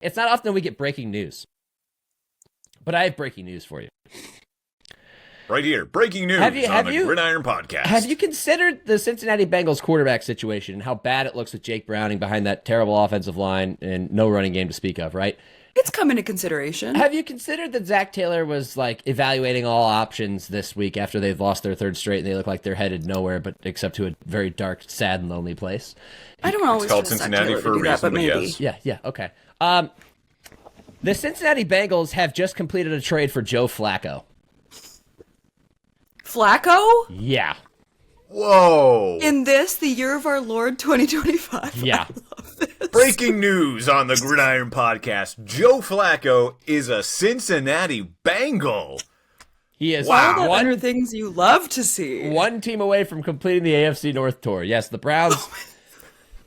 It's not often we get breaking news, but I have breaking news for you. Right here, breaking news on the Gridiron Podcast. Have you considered the Cincinnati Bengals quarterback situation and how bad it looks with Jake Browning behind that terrible offensive line and no running game to speak of, right? It's come into consideration. Have you considered that Zach Taylor was like evaluating all options this week after they've lost their third straight and they look like they're headed nowhere but except to a very dark, sad, and lonely place? I don't always called Cincinnati for a reason, but maybe. yes. Yeah, okay. The Cincinnati Bengals have just completed a trade for Joe Flacco. Flacco? Yeah. Whoa. In this, the year of our Lord 2025. Yeah. I love this. Breaking news on the Gridiron Podcast. Joe Flacco is a Cincinnati Bengal. He is All the other things you love to see. one team away from completing the AFC North tour. Yes, the Browns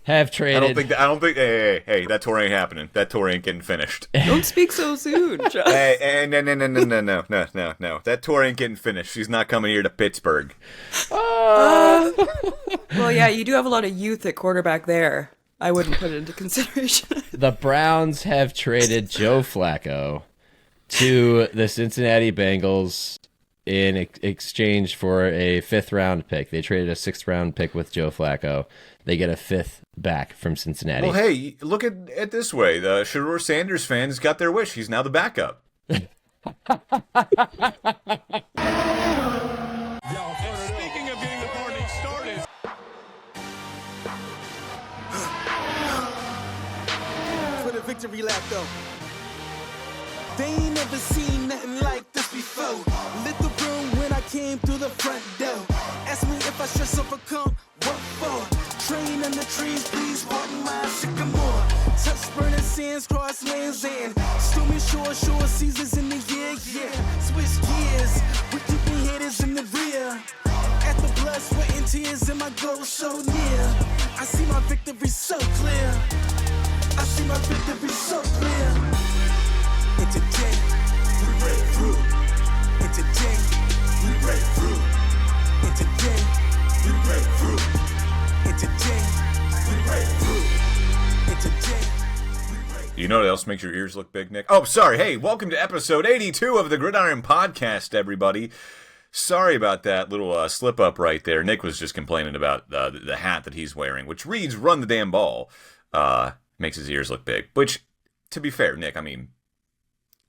have traded. I don't think, hey, that tour ain't happening. That tour ain't getting finished. Don't speak so soon, Josh. Hey, no. That tour ain't getting finished. She's not coming here to Pittsburgh. Well, yeah, you do have a lot of youth at quarterback there. I wouldn't put it into consideration. The Browns have traded Joe Flacco to the Cincinnati Bengals in exchange for a 5th-round pick. They traded a 6th-round pick with Joe Flacco. They get a 5th back from Cincinnati. Well, hey, look at it this way. The Shedeur Sanders fans got their wish. He's now the backup. Speaking of getting the party started. For the victory lap, though. They ain't never seen nothing like this before. Lit the room when I came through the front door. Ask me if I stress overcome, what for? Train under trees, please pardon my sycamore. Touch burning sands, cross lands, and stormy shore seasons in the year, yeah. Switch gears, we keeping haters in the rear. At the blood, sweat, and tears, and my goal so near. I see my victory so clear. I see my victory so clear. And today, we break through. And today, we break through. And today, we break through. And today, we break through. And today, we break through. You know what else makes your ears look big, Nick? Oh, sorry. Hey, welcome to episode 82 of the Gridiron Podcast, everybody. Sorry about that little slip-up right there. Nick was just complaining about the hat that he's wearing, which reads, "Run the damn ball." Makes his ears look big. Which, to be fair, Nick, I mean,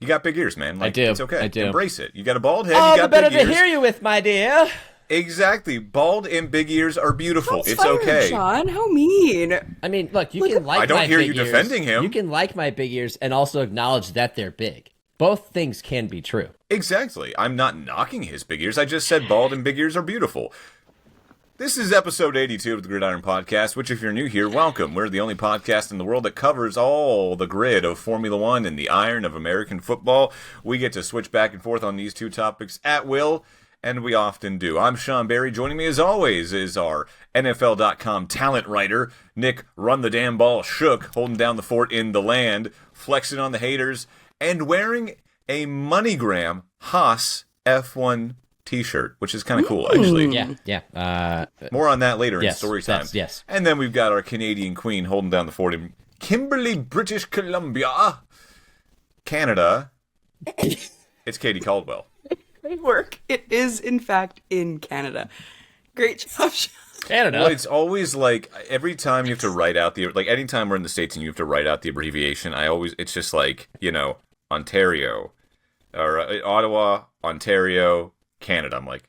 you got big ears, man. Like, I do. It's okay. I do. Embrace it. You got a bald head, All you the got better big ears. to hear you with, my dear. Exactly. Bald and big ears are beautiful. That's it's fired, okay. Sean. How mean. I mean, look, you can like I don't my hear big you ears. defending him. You can like my big ears and also acknowledge that they're big. Both things can be true. Exactly. I'm not knocking his big ears. I just said bald and big ears are beautiful. This is episode 82 of the Gridiron Podcast, which if you're new here, welcome. We're the only podcast in the world that covers all the grid of Formula One and the iron of American football. We get to switch back and forth on these two topics at will, and we often do. I'm Sean Barie. Joining me as always is our NFL.com talent writer, Nick Run the Damn Ball Shook, holding down the fort in the land, flexing on the haters, and wearing a MoneyGram Haas F1 t-shirt, which is kind of cool, actually. Yeah. More on that later in Yes, story time. yes. And then we've got our Canadian queen holding down the fort in Kimberley, British Columbia, Canada. It's Katie Caldwell. Great work. It is, in fact, in Canada. Great job, Sean. Canada. Well, it's always like every time you have to write out anytime we're in the States and you have to write out the abbreviation, it's just like, Ontario or Ottawa, Ontario, Canada. I'm like,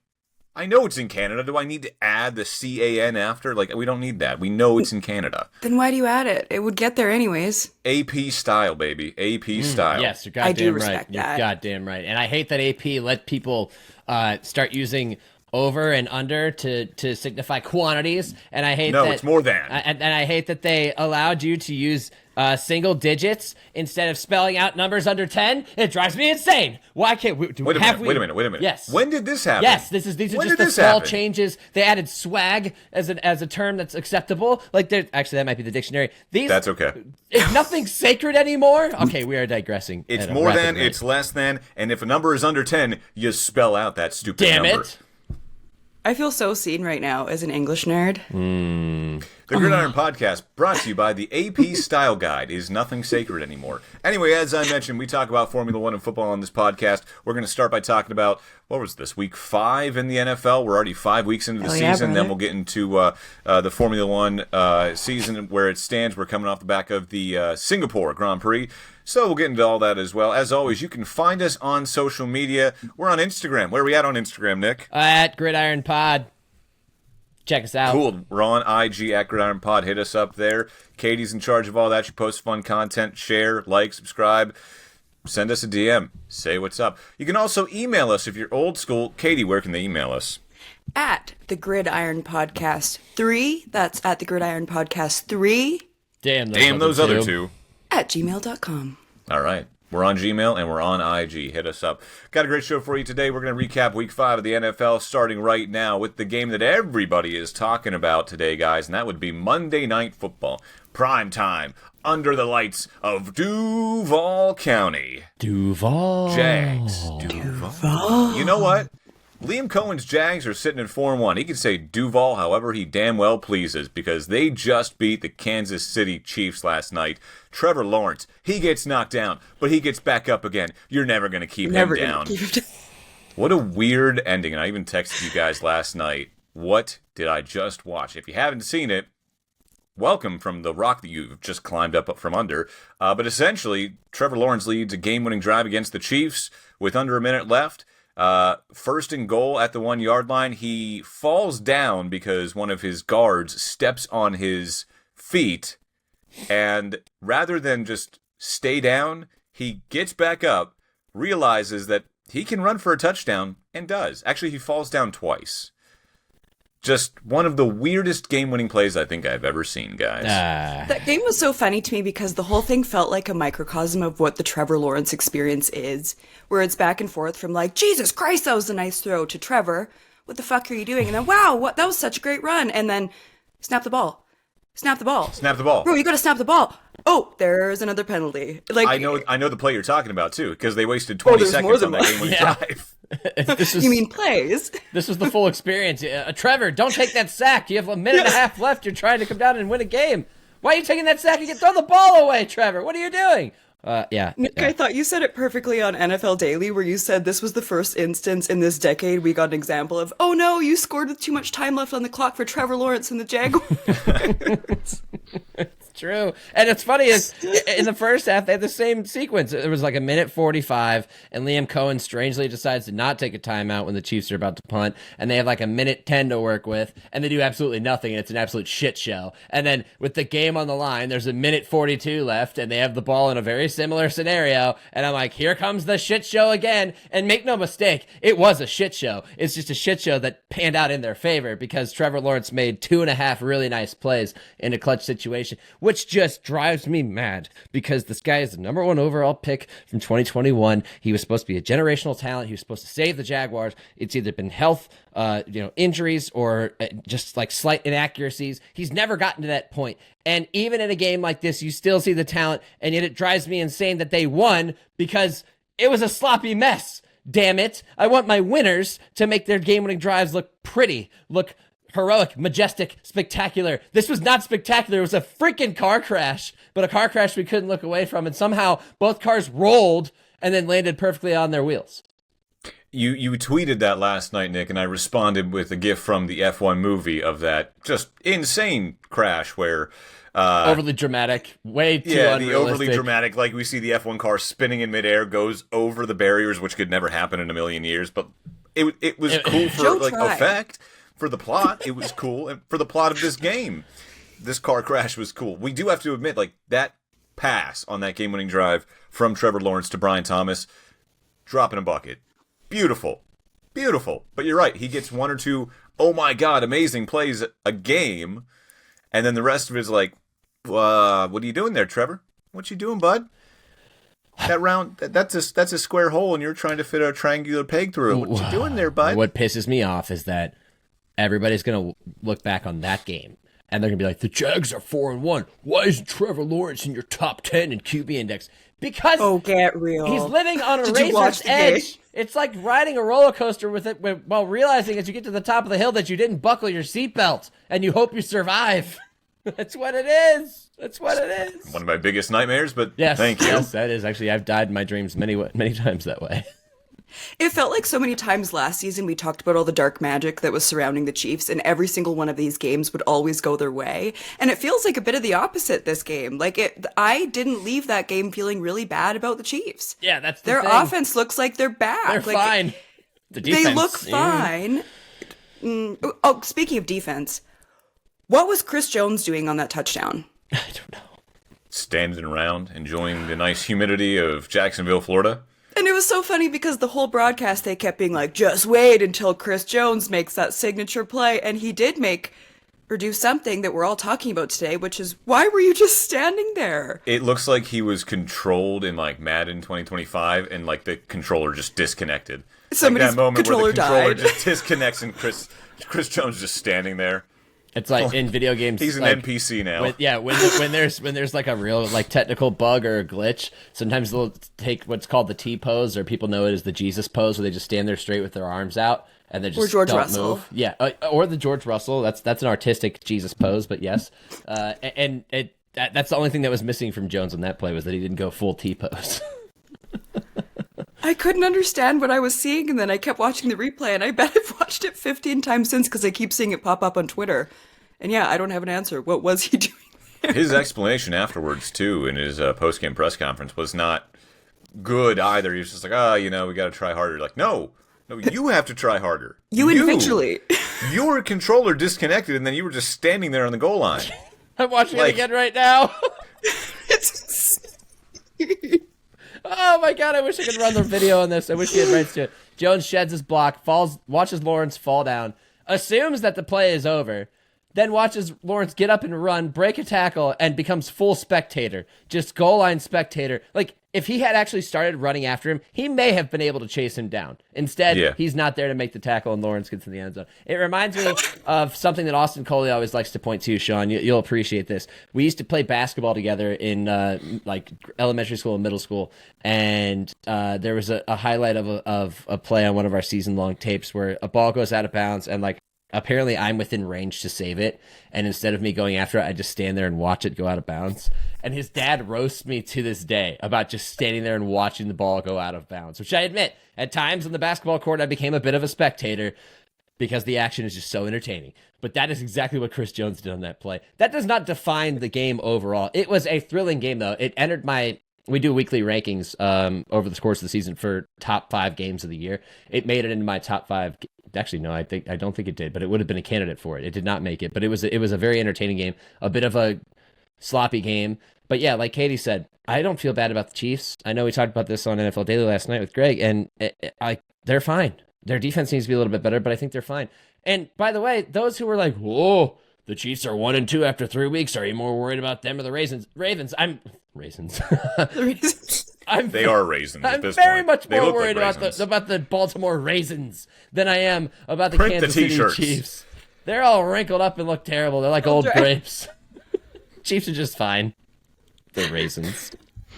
I know it's in Canada. Do I need to add the CAN after? Like, we don't need that. We know it's in Canada. Then why do you add it? It would get there anyways. AP style, baby. AP style. Yes, you're goddamn I do right. respect You're that. goddamn right. And I hate that AP let people start using over and under to signify quantities. And I hate No, that it's more than. And I hate that they allowed you to use single digits instead of spelling out numbers under 10. It drives me insane. Why can't we? Wait a minute. Yes. When did this happen? Yes, these are When just did the this small happen? changes. They added swag as a term that's acceptable. Like, actually, that might be the dictionary. That's okay. Is nothing sacred anymore? Okay, we are digressing. It's at a more rapid than, rate. it's less than, and if a number is under 10, you spell out that stupid Damn number. it. I feel so seen right now as an English nerd. The Gridiron Podcast, brought to you by the AP Style Guide, is nothing sacred anymore. Anyway, as I mentioned, we talk about Formula One and football on this podcast. We're going to start by talking about, what was this, week 5 in the NFL? We're already 5 weeks into the season. Then we'll get into the Formula One season, where it stands. We're coming off the back of the Singapore Grand Prix. So we'll get into all that as well. As always, you can find us on social media. We're on Instagram. Where are we at on Instagram, Nick? At Gridiron Pod. Check us out. Cool. We're on IG at Gridiron Pod. Hit us up there. Katie's in charge of all that. She posts fun content. Share, like, subscribe. Send us a DM. Say what's up. You can also email us if you're old school. Katie, where can they email us? At the Gridiron Podcast 3. That's at the Gridiron Podcast 3. Damn those other two. At gmail.com. All right. We're on Gmail and we're on IG. Hit us up. Got a great show for you today. We're going to recap week 5 of the NFL starting right now with the game that everybody is talking about today, guys, and that would be Monday Night Football. Prime time, under the lights of Duval County. Duval. Jags. Duval. You know what? Liam Cohen's Jags are sitting at 4-1. He can say Duval however he damn well pleases, because they just beat the Kansas City Chiefs last night. Trevor Lawrence, he gets knocked down, but he gets back up again. You're never going to keep him down. What a weird ending. And I even texted you guys last night. What did I just watch? If you haven't seen it, welcome from the rock that you've just climbed up from under. But essentially, Trevor Lawrence leads a game-winning drive against the Chiefs with under a minute left. First and goal at the 1-yard line. He falls down because one of his guards steps on his feet, and rather than just stay down, he gets back up, realizes that he can run for a touchdown, and does. Actually, he falls down twice. Just one of the weirdest game-winning plays I think I've ever seen, guys. That game was so funny to me because the whole thing felt like a microcosm of what the Trevor Lawrence experience is, where it's back and forth from like, Jesus Christ, that was a nice throw, to Trevor, what the fuck are you doing? And then, wow, that was such a great run. And then, snap the ball. Snap the ball. Snap the ball. Bro, you gotta snap the ball. Oh, there's another penalty. Like, I know the play you're talking about, too, because they wasted 20 seconds on that game-winning drive. You mean plays? This was the full experience. Trevor, don't take that sack. You have a minute and a half left. You're trying to come down and win a game. Why are you taking that sack? You can throw the ball away, Trevor. What are you doing? Nick, I thought you said it perfectly on NFL Daily, where you said this was the first instance in this decade we got an example of, oh no, you scored with too much time left on the clock for Trevor Lawrence and the Jaguars. True. And it's funny is in the first half they had the same sequence. It was like a minute 45, and Liam Cohen strangely decides to not take a timeout when the Chiefs are about to punt, and they have like a minute 10 to work with, and they do absolutely nothing, and it's an absolute shit show. And then with the game on the line, there's a minute 42 left, and they have the ball in a very similar scenario, and I'm like, here comes the shit show again. And make no mistake, it was a shit show. It's just a shit show that panned out in their favor because Trevor Lawrence made 2.5 really nice plays in a clutch situation, which just drives me mad because this guy is the number 1 overall pick from 2021. He was supposed to be a generational talent. He was supposed to save the Jaguars. It's either been health, injuries, or just like slight inaccuracies. He's never gotten to that point. And even in a game like this, you still see the talent, and yet it drives me insane that they won because it was a sloppy mess. Damn it. I want my winners to make their game-winning drives look pretty, look heroic, majestic, spectacular. This was not spectacular. It was a freaking car crash, but a car crash we couldn't look away from, and somehow both cars rolled and then landed perfectly on their wheels. You tweeted that last night, Nick, and I responded with a gif from the F1 movie of that just insane crash where... overly dramatic, way too unrealistic. The overly dramatic, like we see the F1 car spinning in midair, goes over the barriers, which could never happen in a million years, but it was cool for effect. For the plot, it was cool, and for the plot of this game, this car crash was cool. We do have to admit, like, that pass on that game-winning drive from Trevor Lawrence to Brian Thomas, drop in a bucket. Beautiful. Beautiful. But you're right, he gets 1 or 2, oh my god, amazing plays a game, and then the rest of it is like, what are you doing there, Trevor? What you doing, bud? That round, that's a square hole, and you're trying to fit a triangular peg through it. What you doing there, bud? What pisses me off is that everybody's going to look back on that game, and they're going to be like, the Jags are 4-1. Why isn't Trevor Lawrence in your top 10 in QB index? Because get real. He's living on a razor's edge. It's like riding a roller coaster with it while realizing as you get to the top of the hill that you didn't buckle your seatbelt, and you hope you survive. That's what it is. That's what it is. One of my biggest nightmares, but Yes, thank you. Yes, that is. Actually, I've died in my dreams many times that way. It felt like so many times last season we talked about all the dark magic that was surrounding the Chiefs, and every single one of these games would always go their way. And it feels like a bit of the opposite this game. I didn't leave that game feeling really bad about the Chiefs. Yeah, that's the Their thing. offense looks like they're back. They're fine. The defense, They look fine. Oh, speaking of defense, what was Chris Jones doing on that touchdown? I don't know. Standing around, enjoying the nice humidity of Jacksonville, Florida. And it was so funny because the whole broadcast, they kept being like, just wait until Chris Jones makes that signature play. And he did make or do something that we're all talking about today, which is, why were you just standing there? It looks like he was controlled in like Madden 2025 and like the controller just disconnected. Somebody's like that moment controller where the controller died. just disconnects and Chris Jones just standing there. It's like in video games. He's an like, NPC now. when there's like a real like technical bug or a glitch, sometimes they'll take what's called the T pose, or people know it as the Jesus pose, where they just stand there straight with their arms out and they just Or George don't Russell. move. Yeah, or the George Russell. That's an artistic Jesus pose, but yes, that's the only thing that was missing from Jones on that play was that he didn't go full T pose. I couldn't understand what I was seeing, and then I kept watching the replay, and I bet I've watched it 15 times since because I keep seeing it pop up on Twitter. And yeah, I don't have an answer. What was he doing there? His explanation afterwards, too, in his post-game press conference was not good either. He was just like, we got to try harder. Like, no, you have to try harder. You individually. Your controller disconnected, and then you were just standing there on the goal line. I'm watching it again right now. Oh my god, I wish I could run the video on this. I wish we had rights to it. Jones sheds his block, watches Lawrence fall down, assumes that the play is over, then watches Lawrence get up and run, break a tackle, and becomes full spectator. Just goal line spectator. Like, if he had actually started running after him, he may have been able to chase him down. Instead, He's not there to make the tackle, and Lawrence gets in the end zone. It reminds me of something that Austin Coley always likes to point to, Sean. You'll appreciate this. We used to play basketball together in like elementary school and middle school, and there was a highlight of a play on one of our season-long tapes where a ball goes out of bounds, and like apparently I'm within range to save it, and instead of me going after it, I just stand there and watch it go out of bounds. And his dad roasts me to this day about just standing there and watching the ball go out of bounds, which I admit, at times on the basketball court, I became a bit of a spectator because the action is just so entertaining. But that is exactly what Chris Jones did on that play. That does not define the game overall. It was a thrilling game, though. It entered we do weekly rankings over the course of the season for top 5 games of the year. It made it into my top 5. Actually, no, I don't think it did, but it would have been a candidate for it. It did not make it, but it was a very entertaining game, a bit of a sloppy game. But yeah, like Katie said, I don't feel bad about the Chiefs. I know we talked about this on NFL Daily last night with Greg, and they're fine. Their defense needs to be a little bit better, but I think they're fine. And by the way, those who were like, whoa, the Chiefs are 1-2 after 3 weeks. Are you more worried about them or the Ravens? I'm raisins. They are raisins at this very point. much They more look worried like about the Baltimore Raisins than I am about the Print Kansas the City t-shirts. Chiefs. They're all wrinkled up and look terrible. They're like old grapes. Chiefs are just fine. They're raisins.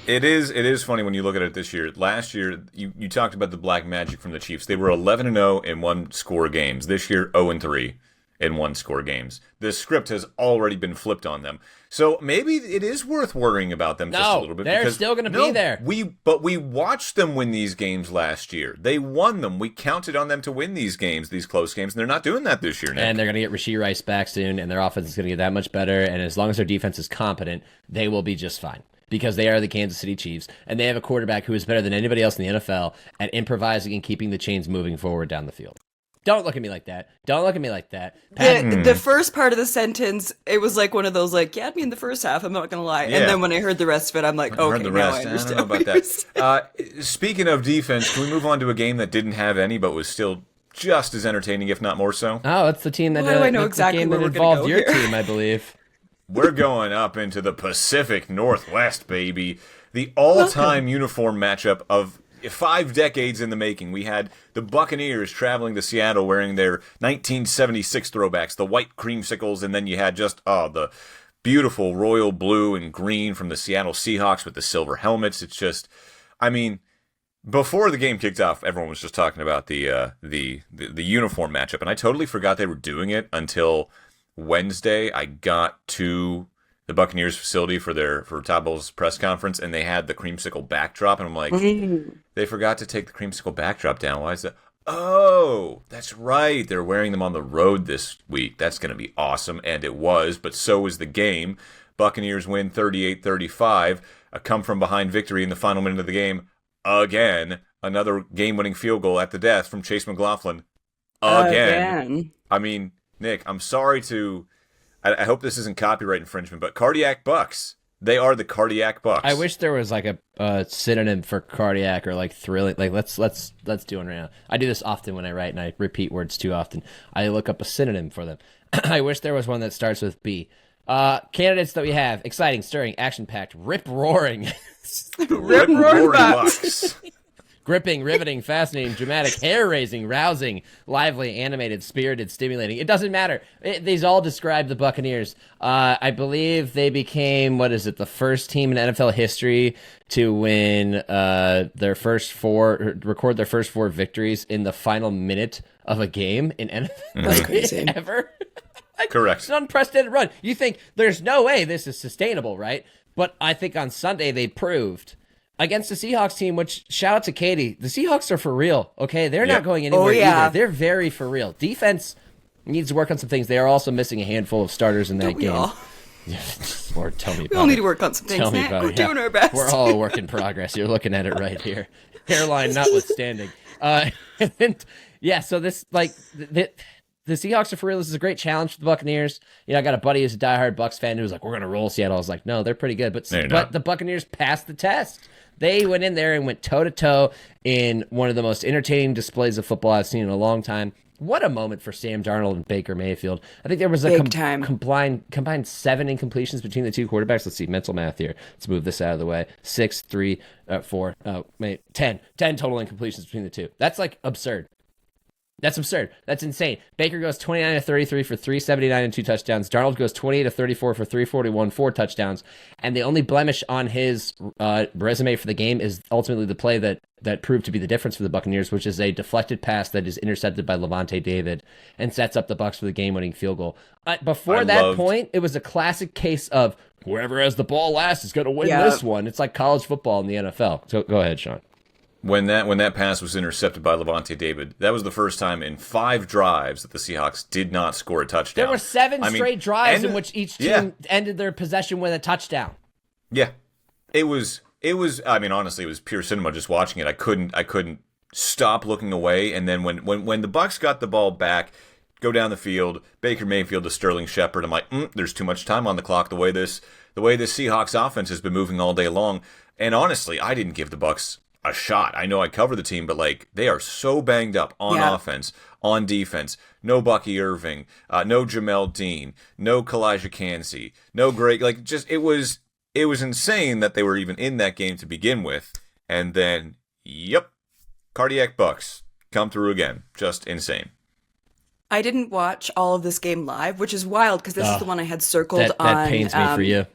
It is funny when you look at it this year. Last year, you talked about the black magic from the Chiefs. They were 11-0 in one-score games. This year, 0-3 in one-score games. The script has already been flipped on them. So maybe it is worth worrying about them just a little bit. They're still going to be there. But we watched them win these games last year. They won them. We counted on them to win these games, these close games, and they're not doing that this year, Nick. And they're going to get Rashee Rice back soon, and their offense is going to get that much better. And as long as their defense is competent, they will be just fine. Because they are the Kansas City Chiefs, and they have a quarterback who is better than anybody else in the NFL at improvising and keeping the chains moving forward down the field. Don't look at me like that. Don't look at me like that. The first part of the sentence, it was like one of those, like, you had me in the first half, I'm not going to lie. Yeah. And then when I heard the rest of it, I'm like, okay, now I understand. I don't know about that. Speaking of defense, can we move on to a game that didn't have any, but was still just as entertaining, if not more so? Oh, that's the team that, Why do I know that's exactly the game where that we're gonna involved go your here? team, I believe. We're going up into the Pacific Northwest, baby. The all-time uniform matchup of 5 decades in the making. We had the Buccaneers traveling to Seattle wearing their 1976 throwbacks, the white creamsicles, and then you had just the beautiful royal blue and green from the Seattle Seahawks with the silver helmets. It's just, I mean, before the game kicked off, everyone was just talking about the uniform matchup, and I totally forgot they were doing it until Wednesday, I got to the Buccaneers facility for Todd Bowles' press conference, and they had the creamsicle backdrop, and I'm like, they forgot to take the creamsicle backdrop down. Why is that? Oh, that's right. They're wearing them on the road this week. That's going to be awesome. And it was, but so was the game. Buccaneers win 38-35, a come-from-behind victory in the final minute of the game. Again, another game-winning field goal at the death from Chase McLaughlin. Again. I mean, Nick, I'm sorry to... I hope this isn't copyright infringement, but cardiac bucks. They are the cardiac bucks. I wish there was like a synonym for cardiac or like thrilling. Like let's do one right now. I do this often when I write and I repeat words too often. I look up a synonym for them. I wish there was one that starts with B. Candidates that we have: exciting, stirring, action-packed, rip-roaring. Rip-roaring bucks. Gripping, riveting, fascinating, dramatic, hair-raising, rousing, lively, animated, spirited, stimulating. It doesn't matter. These all describe the Buccaneers. I believe they became, the first team in NFL history to win record their first 4 victories in the final minute of a game in NFL ever. Correct. It's an unprecedented run. You think there's no way this is sustainable, right? But I think on Sunday they proved against the Seahawks team, which, shout out to Katie, the Seahawks are for real, okay? They're not going anywhere either. They're very for real. Defense needs to work on some things. They are also missing a handful of starters in that game. Lord, tell me about it. We all need to work on some things, man. We're doing our best. We're all a work in progress. You're looking at it right here. Hairline notwithstanding. So this, the Seahawks are for real. This is a great challenge for the Buccaneers. I got a buddy who's a diehard Bucs fan who was like, we're going to roll Seattle. I was like, no, they're pretty good. But the Buccaneers passed the test. They went in there and went toe-to-toe in one of the most entertaining displays of football I've seen in a long time. What a moment for Sam Darnold and Baker Mayfield. I think there was a combined 7 incompletions between the two quarterbacks. Let's see, mental math here. Let's move this out of the way. 6, 3, 4, 10 total incompletions between the two. That's absurd. That's absurd. That's insane. Baker goes 29 of 33 for 379 and 2 touchdowns. Darnold goes 28 of 34 for 341, 4 touchdowns. And the only blemish on his resume for the game is ultimately the play that proved to be the difference for the Buccaneers, which is a deflected pass that is intercepted by Levante David and sets up the Bucs for the game-winning field goal. Before that point, it was a classic case of whoever has the ball last is going to win this one. It's like college football in the NFL. So go ahead, Sean. When that pass was intercepted by Levante David, that was the first time in 5 drives that the Seahawks did not score a touchdown. There were 7 straight drives in which each team ended their possession with a touchdown. Yeah, it was. Honestly, it was pure cinema just watching it. I couldn't stop looking away. And then when the Bucs got the ball back, go down the field, Baker Mayfield to Sterling Shepard, I'm like, there's too much time on the clock. The way this Seahawks offense has been moving all day long. And honestly, I didn't give the Bucs a shot. I know I cover the team, but they are so banged up on offense, on defense. No Bucky Irving, no Jamel Dean, no Kalijah Kancey, no Greg. It was insane that they were even in that game to begin with. And then, cardiac bucks come through again. Just insane. I didn't watch all of this game live, which is wild because this is the one I had circled on. That pains me for you.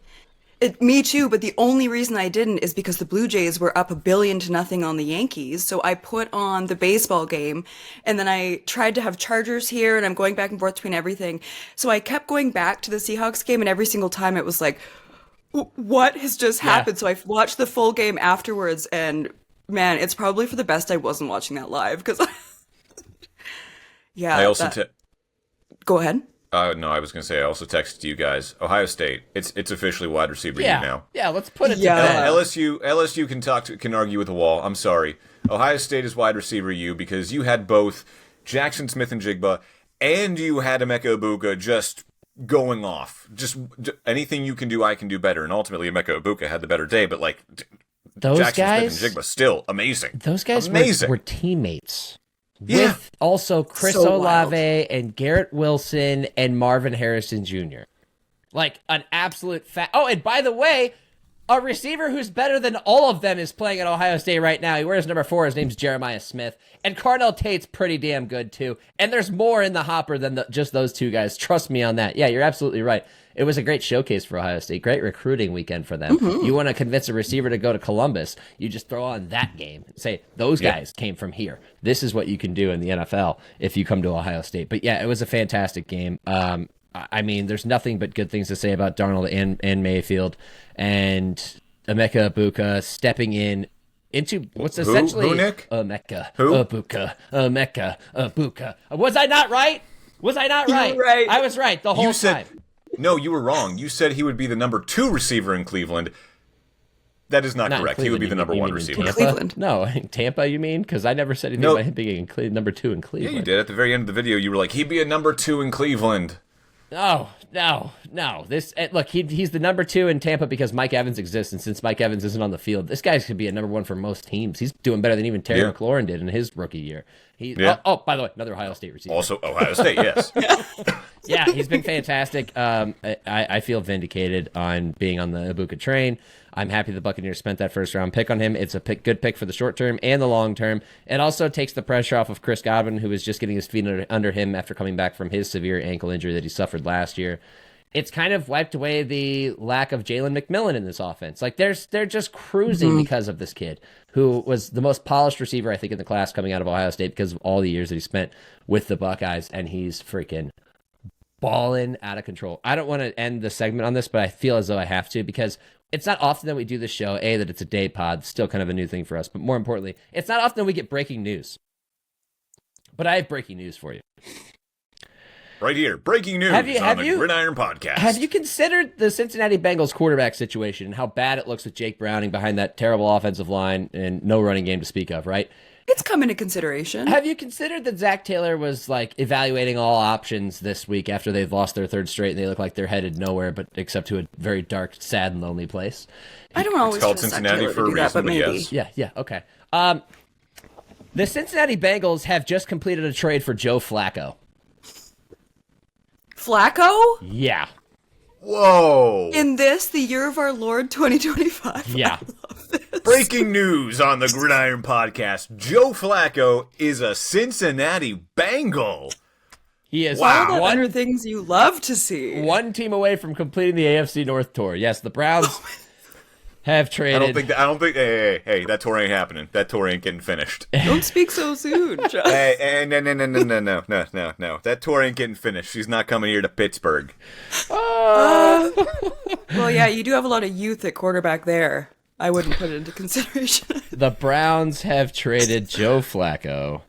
Me too, but the only reason I didn't is because the Blue Jays were up 1-0 on the Yankees. So I put on the baseball game, and then I tried to have Chargers here, and I'm going back and forth between everything. So I kept going back to the Seahawks game, and every single time it was like, what has just happened? So I watched the full game afterwards, and man, it's probably for the best I wasn't watching that live because, I also go ahead. No, I was going to say I also texted you guys. Ohio State, it's officially wide receiver U now. Yeah, let's put it together. LSU can argue with the wall. I'm sorry. Ohio State is wide receiver U because you had both Jackson Smith and Jigba, and you had Emeka Ibuka just going off. Just anything you can do, I can do better. And ultimately, Emeka Ibuka had the better day. But those Jackson guys, Smith and Jigba, still amazing. Those guys were teammates. Yeah. With also Chris Olave and Garrett Wilson and Marvin Harrison Jr. An absolute Oh, and by the way, a receiver who's better than all of them is playing at Ohio State right now. He wears number 4. His name's Jeremiah Smith. And Carnell Tate's pretty damn good, too. And there's more in the hopper than just those two guys. Trust me on that. Yeah, you're absolutely right. It was a great showcase for Ohio State. Great recruiting weekend for them. Mm-hmm. You want to convince a receiver to go to Columbus, you just throw on that game and say, those guys came from here. This is what you can do in the NFL if you come to Ohio State. But yeah, it was a fantastic game. I mean, there's nothing but good things to say about Darnold and Mayfield, and Emeka Egbuka stepping into what's essentially Who, Nick? Emeka Who? Egbuka. Emeka Egbuka. Was I not right? Was I not right? You were right. I was right the whole You said time. no. You were wrong. You said he would be the number 2 receiver in Cleveland. That is not Not in correct. He would be the Cleveland, number you 1 mean in receiver. Tampa? Cleveland. No, in Tampa, you mean? Because I never said anything No. about him being number 2 in Yeah, Cleveland. you did. At the very end of the video, you were like, he'd be a number 2 in Cleveland. No. This look, he's the number 2 in Tampa because Mike Evans exists, and since Mike Evans isn't on the field, this guy's could be a number 1 for most teams. He's doing better than even Terry Yeah. McLaurin did in his rookie year. Yeah. By the way, another Ohio State receiver. Also, Ohio State, yes. Yeah, he's been fantastic. I feel vindicated on being on the Egbuka train. I'm happy the Buccaneers spent that first round pick on him. It's a good pick for the short term and the long term. It also takes the pressure off of Chris Godwin, who was just getting his feet under him after coming back from his severe ankle injury that he suffered last year. It's kind of wiped away the lack of Jalen McMillan in this offense. Like they're just cruising because of this kid, who was the most polished receiver I think in the class coming out of Ohio State because of all the years that he spent with the Buckeyes, and he's freaking balling out of control. I don't want to end the segment on this, but I feel as though I have to, because it's not often that we do this show, that it's a day pod, still kind of a new thing for us, but more importantly, it's not often that we get breaking news. But I have breaking news for you. Right here, breaking news on the Gridiron Podcast. Have you considered the Cincinnati Bengals quarterback situation and how bad it looks with Jake Browning behind that terrible offensive line and no running game to speak of, right? It's come into consideration. Have you considered that Zach Taylor was like evaluating all options this week after they've lost their third straight and they look like they're headed nowhere but except to a very dark, sad, and lonely place? I don't always called trust Zach Cincinnati Taylor for a to do that, reason, but but maybe. yes. Yeah, okay. The Cincinnati Bengals have just completed a trade for Joe Flacco. Flacco? Yeah. Whoa! In this, the year of our Lord 2025. Yeah. Breaking news on the Gridiron Podcast. Joe Flacco is a Cincinnati Bengal. He is All the one other things you love to see. one team away from completing the AFC North tour. Yes, the Browns have traded. I don't think, hey, that tour ain't happening. That tour ain't getting finished. Don't speak so soon, Josh. Hey, no. That tour ain't getting finished. She's not coming here to Pittsburgh. Well, yeah, you do have a lot of youth at quarterback there. I wouldn't put it into consideration. The Browns have traded Joe Flacco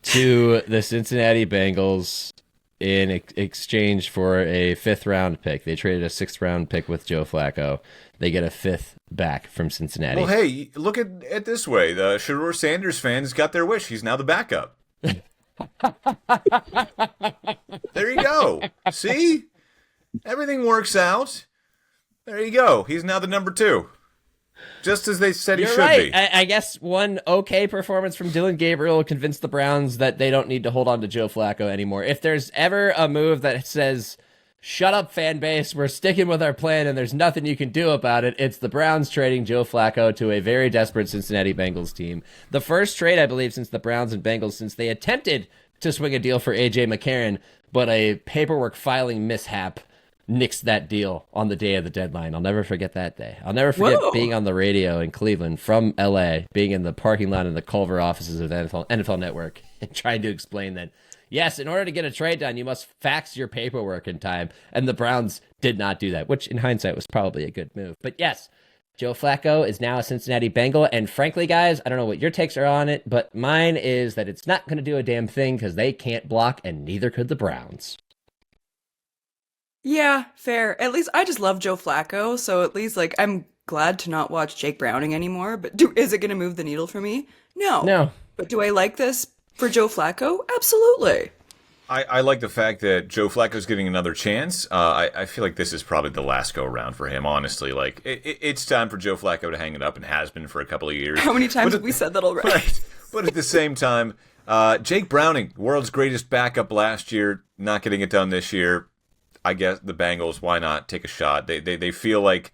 to the Cincinnati Bengals in exchange for a 5th round pick. They traded a 6th round pick with Joe Flacco. They get a 5th back from Cincinnati. Well, hey, look at it this way. The Shedeur Sanders fans got their wish. He's now the backup. There you go. See? Everything works out. There you go. He's now the number 2. Just as they said You're he should right. be. I guess one okay performance from Dylan Gabriel convinced the Browns that they don't need to hold on to Joe Flacco anymore. If there's ever a move that says, shut up, fan base, we're sticking with our plan and there's nothing you can do about it, it's the Browns trading Joe Flacco to a very desperate Cincinnati Bengals team. The first trade, I believe, since the Browns and Bengals, since they attempted to swing a deal for A.J. McCarron, but a paperwork filing mishap nixed that deal on the day of the deadline. I'll never forget that day. I'll never forget being on the radio in Cleveland from LA, being in the parking lot in the Culver offices of the NFL Network and trying to explain that, yes, in order to get a trade done, you must fax your paperwork in time. And the Browns did not do that, which in hindsight was probably a good move. But yes, Joe Flacco is now a Cincinnati Bengal. And frankly, guys, I don't know what your takes are on it, but mine is that it's not going to do a damn thing because they can't block and neither could the Browns. Yeah, fair. At least I just love Joe Flacco, so at least like I'm glad to not watch Jake Browning anymore. But is it going to move the needle for me? No. But do I like this for Joe Flacco? Absolutely. I like the fact that Joe Flacco's getting another chance. I feel like this is probably the last go-around for him, honestly. Like, it's time for Joe Flacco to hang it up and has been for a couple of years. How many times have we said that already? Right. But at the same time, Jake Browning, world's greatest backup last year, not getting it done this year. I guess the Bengals, why not take a shot? They feel like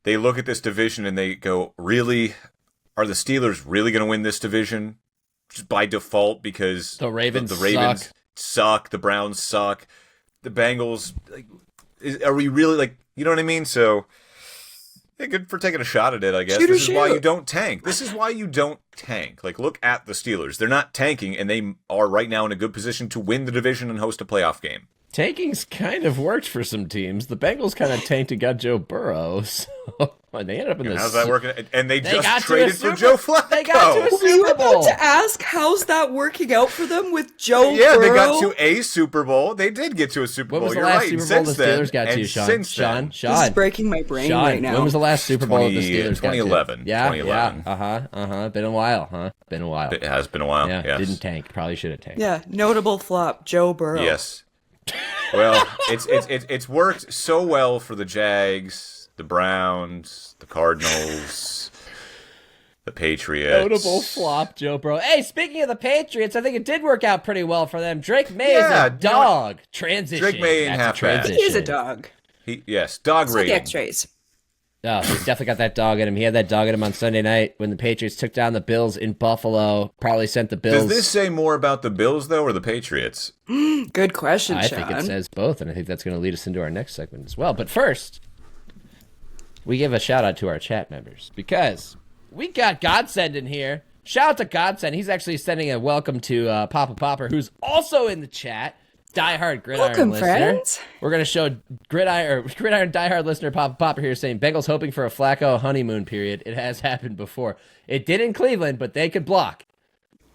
they look at this division and they go, really? Are the Steelers really going to win this division? Just by default because The Ravens suck. The Browns suck. The Bengals, like, are we really, like, you know what I mean? So, yeah, good for taking a shot at it, I guess. This is why you don't tank. This is why you don't tank. Like, look at the Steelers. They're not tanking, and they are right now in a good position to win the division and host a playoff game. Tanking's kind of worked for some teams. The Bengals kind of tanked and got Joe Burrow, so they ended up in this. How's that working? And they got just to a traded for Joe Flacco. They got to a Were you Super about Bowl. to ask how's that working out for them with Joe Yeah, Burrow? they got to a Super Bowl. They did get to a Super When Bowl. was the You're last right. Super Bowl Since the Steelers then, got to, and Sean? since then, This is breaking my brain Sean, right now. when was the last Super Bowl the 20 Steelers got to? 2011. Yeah, 2011. yeah. Been a while, huh? Been a while. It has been a while. Yeah, yes. didn't tank. Probably should have tanked. Yeah, notable flop, Joe Burrow. Yes. Well, it's worked so well for the Jags, the Browns, the Cardinals, the Patriots. Notable flop, Joe Burrow. Hey, speaking of the Patriots, I think it did work out pretty well for them. Drake May is Yeah, a dog. Transition. Drake May ain't That's a half bad. transition. He's a dog. Yes, dog It's like rating. X-rays. Oh, he's definitely got that dog in him. He had that dog in him on Sunday night when the Patriots took down the Bills in Buffalo. Probably sent the Bills. Does this say more about the Bills, though, or the Patriots? Good question, I Sean. think it says both, and I think that's going to lead us into our next segment as well. But first, we give a shout out to our chat members because we got Godsend in here. Shout out to Godsend. He's actually sending a welcome to Papa Popper, who's also in the chat. Diehard Gridiron Welcome, listener. friends. We're going to show Gridiron Diehard listener Papa Popper here saying Bengals hoping for a Flacco honeymoon period. It has happened before. It did in Cleveland, but they could block.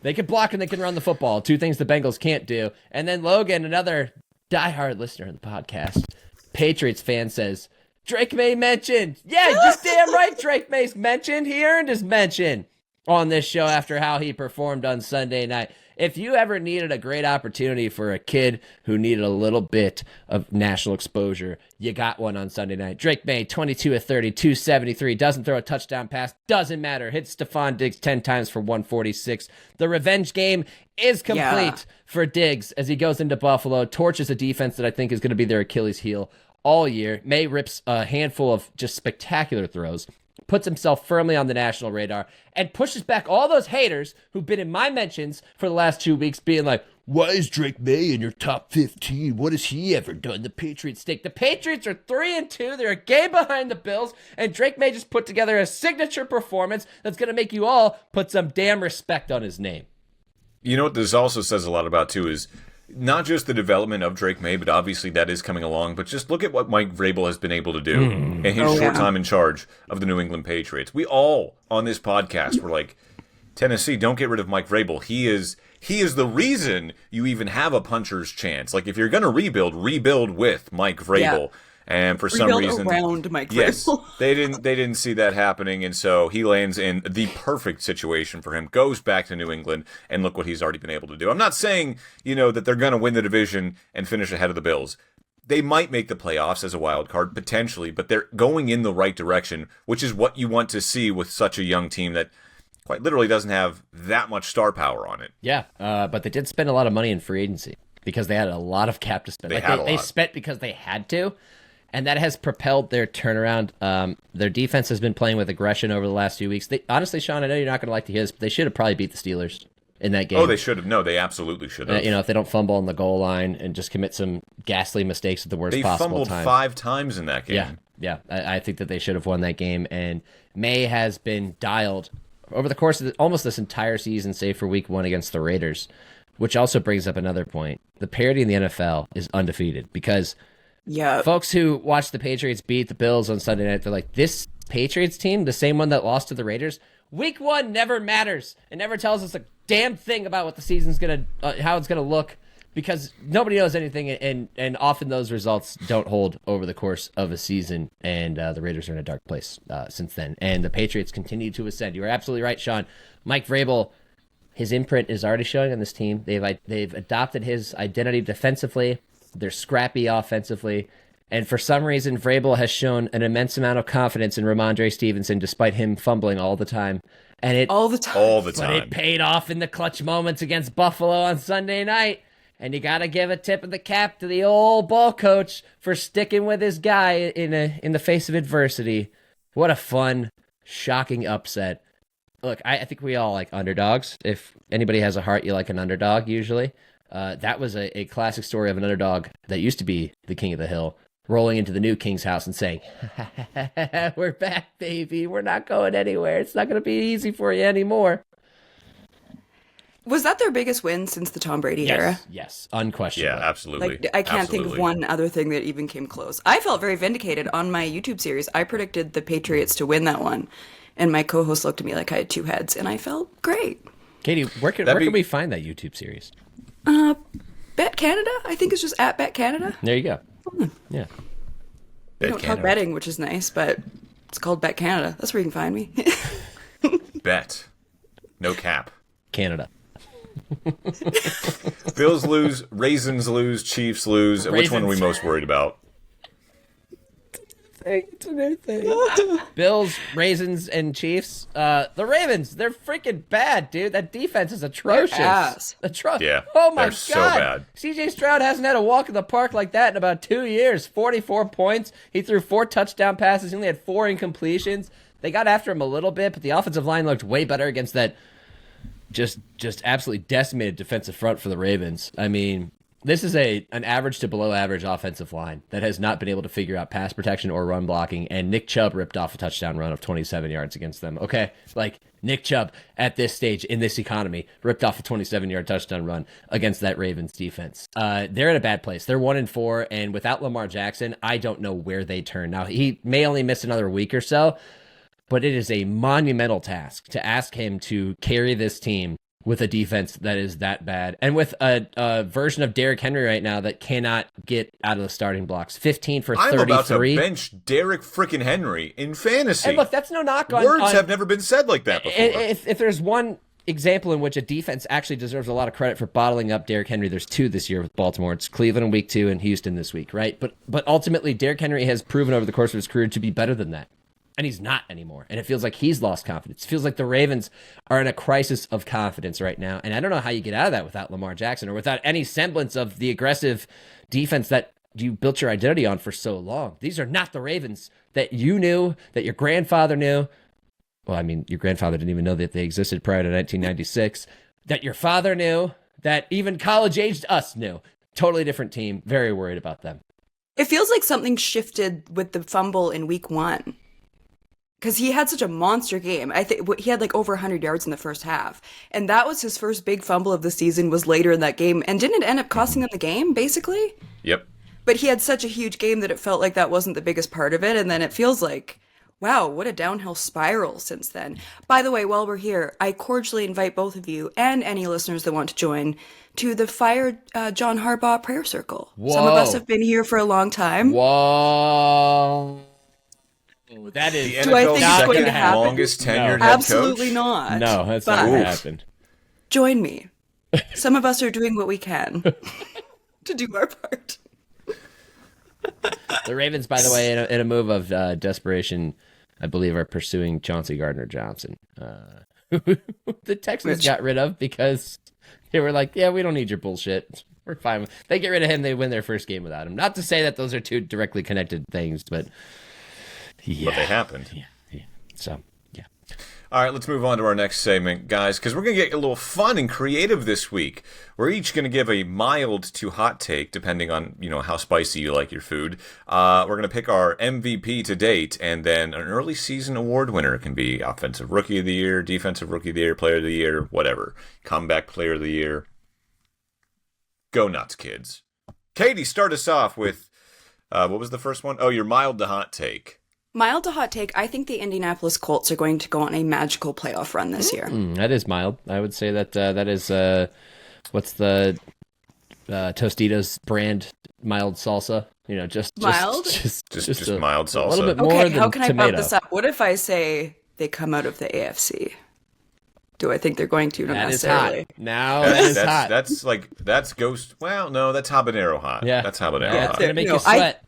They can block and they can run the football. Two things the Bengals can't do. And then Logan, another diehard listener of the podcast, Patriots fan, says, Drake May mentioned. Yeah, you're damn right Drake May's mentioned. He earned his mention on this show after how he performed on Sunday night. If you ever needed a great opportunity for a kid who needed a little bit of national exposure, you got one on Sunday night. Drake May, 22 of 30, 273, doesn't throw a touchdown pass, doesn't matter. Hits Stephon Diggs 10 times for 146. The revenge game is complete for Diggs as he goes into Buffalo, torches a defense that I think is going to be their Achilles heel all year. May rips a handful of just spectacular throws, puts himself firmly on the national radar, and pushes back all those haters who've been in my mentions for the last 2 weeks being like, why is Drake May in your top 15? What has he ever done? The Patriots stink. The Patriots are 3-2. They're a game behind the Bills, and Drake May just put together a signature performance that's going to make you all put some damn respect on his name. You know what this also says a lot about, too, is not just the development of Drake May, but obviously that is coming along, but just look at what Mike Vrabel has been able to do in his short time in charge of the New England Patriots. We all, on this podcast, were like, Tennessee, don't get rid of Mike Vrabel. He is the reason you even have a puncher's chance. Like, if you're going to rebuild with Mike Vrabel. Yeah. And for some reason, around Mike yes, Vrabel. they didn't see that happening, and so he lands in the perfect situation for him. Goes back to New England, and look what he's already been able to do. I'm not saying that they're going to win the division and finish ahead of the Bills. They might make the playoffs as a wild card potentially, but they're going in the right direction, which is what you want to see with such a young team that quite literally doesn't have that much star power on it. Yeah, but they did spend a lot of money in free agency because they had a lot of cap to spend. They spent because they had to. And that has propelled their turnaround. Their defense has been playing with aggression over the last few weeks. Honestly, Sean, I know you're not going to like to hear this, but they should have probably beat the Steelers in that game. Oh, they should have. No, they absolutely should have. If they don't fumble on the goal line and just commit some ghastly mistakes at the worst possible time. They fumbled 5 times in that game. Yeah. I think that they should have won that game. And May has been dialed over the course of almost this entire season, save for week 1 against the Raiders, which also brings up another point. The parity in the NFL is undefeated because folks who watch the Patriots beat the Bills on Sunday night, they're like, this Patriots team, the same one that lost to the Raiders, week 1 never matters. It never tells us a damn thing about what the season's going to, how it's going to look, because nobody knows anything, and often those results don't hold over the course of a season, and the Raiders are in a dark place since then. And the Patriots continue to ascend. You are absolutely right, Sean. Mike Vrabel, his imprint is already showing on this team. They've adopted his identity defensively. They're scrappy offensively. And for some reason, Vrabel has shown an immense amount of confidence in Ramondre Stevenson, despite him fumbling all the time. And all the time. But it paid off in the clutch moments against Buffalo on Sunday night. And you got to give a tip of the cap to the old ball coach for sticking with his guy in the face of adversity. What a fun, shocking upset. Look, I think we all like underdogs. If anybody has a heart, you like an underdog usually. That was a classic story of an underdog that used to be the king of the hill, rolling into the new king's house and saying, we're back, baby. We're not going anywhere. It's not going to be easy for you anymore. Was that their biggest win since the Tom Brady era? Yes, unquestionably. Yeah, absolutely. Like, I can't think of Absolutely. one other thing that even came close. I felt very vindicated on my YouTube series. I predicted the Patriots to win that one, and my co-host looked at me like I had two heads, and I felt great. Katie, where can we find that YouTube series? Bet Canada? I think it's just at Bet Canada. There you go. Yeah. I don't have betting, which is nice, but it's called Bet Canada. That's where you can find me. Bet. No cap. Canada. Bills lose, Raisins lose, Chiefs lose. Which one are we most worried about? It's a new thing. Bills, Raisins, and Chiefs. The Ravens, they're freaking bad, dude. That defense is atrocious. They're ass. Yeah. Oh my they're god. so bad. CJ Stroud hasn't had a walk in the park like that in about 2 years. 44 points. He threw 4 touchdown passes. He only had 4 incompletions. They got after him a little bit, but the offensive line looked way better against that just absolutely decimated defensive front for the Ravens. I mean, this is an average to below average offensive line that has not been able to figure out pass protection or run blocking, and Nick Chubb ripped off a touchdown run of 27 yards against them. Okay, like Nick Chubb at this stage in this economy ripped off a 27-yard touchdown run against that Ravens defense. They're in a bad place. They're 1-4, and without Lamar Jackson, I don't know where they turn. Now, he may only miss another week or so, but it is a monumental task to ask him to carry this team with a defense that is that bad, and with a version of Derrick Henry right now that cannot get out of the starting blocks. 15 for 33. I'm about to bench Derrick frickin' Henry in fantasy. And look, that's no knock on... Words have never been said like that before. If there's one example in which a defense actually deserves a lot of credit for bottling up Derrick Henry, there's 2 this year with Baltimore. It's Cleveland in week 2 and Houston this week, right? But ultimately, Derrick Henry has proven over the course of his career to be better than that. And he's not anymore. And it feels like he's lost confidence. It feels like the Ravens are in a crisis of confidence right now. And I don't know how you get out of that without Lamar Jackson or without any semblance of the aggressive defense that you built your identity on for so long. These are not the Ravens that you knew, that your grandfather knew. Well, I mean, your grandfather didn't even know that they existed prior to 1996. That your father knew, that even college-aged us knew. Totally different team. Very worried about them. It feels like something shifted with the fumble in week 1. Because he had such a monster game. I think he had like over 100 yards in the first half. And that was his first big fumble of the season, was later in that game. And didn't it end up costing him the game, basically? Yep. But he had such a huge game that it felt like that wasn't the biggest part of it. And then it feels like, wow, what a downhill spiral since then. By the way, while we're here, I cordially invite both of you and any listeners that want to join to the Fire John Harbaugh prayer circle. Whoa. Some of us have been here for a long time. Whoa. That is... Do I think it's going to happen? Longest tenured head Absolutely coach? not. No, that's not going to happen. Join me. Some of us are doing what we can to do our part. The Ravens, by the way, in a move of desperation, I believe, are pursuing Chauncey Gardner-Johnson, who the Texans got rid of because they were like, yeah, we don't need your bullshit. We're fine. They get rid of him, they win their first game without him. Not to say that those are two directly connected things, but... yeah. But they happened. Yeah. So, yeah. All right, let's move on to our next segment, guys, because we're going to get a little fun and creative this week. We're each going to give a mild to hot take, depending on, how spicy you like your food. We're going to pick our MVP to date, and then an early season award winner. It can be Offensive Rookie of the Year, Defensive Rookie of the Year, Player of the Year, whatever. Comeback Player of the Year. Go nuts, kids. Katie, start us off with, what was the first one? Oh, your mild to hot take. Mild to hot take, I think the Indianapolis Colts are going to go on a magical playoff run this year. That is mild. I would say that that is, what's the Tostitos brand mild salsa? Just mild? Just mild salsa. A little bit more Okay, than how can tomato. I bump this up? What if I say they come out of the AFC? Do I think they're going to? Not That is necessarily. hot. Now that is hot. That's ghost. Well, no, that's habanero hot. Yeah. That's habanero Yeah, it's hot. going to make No, you sweat.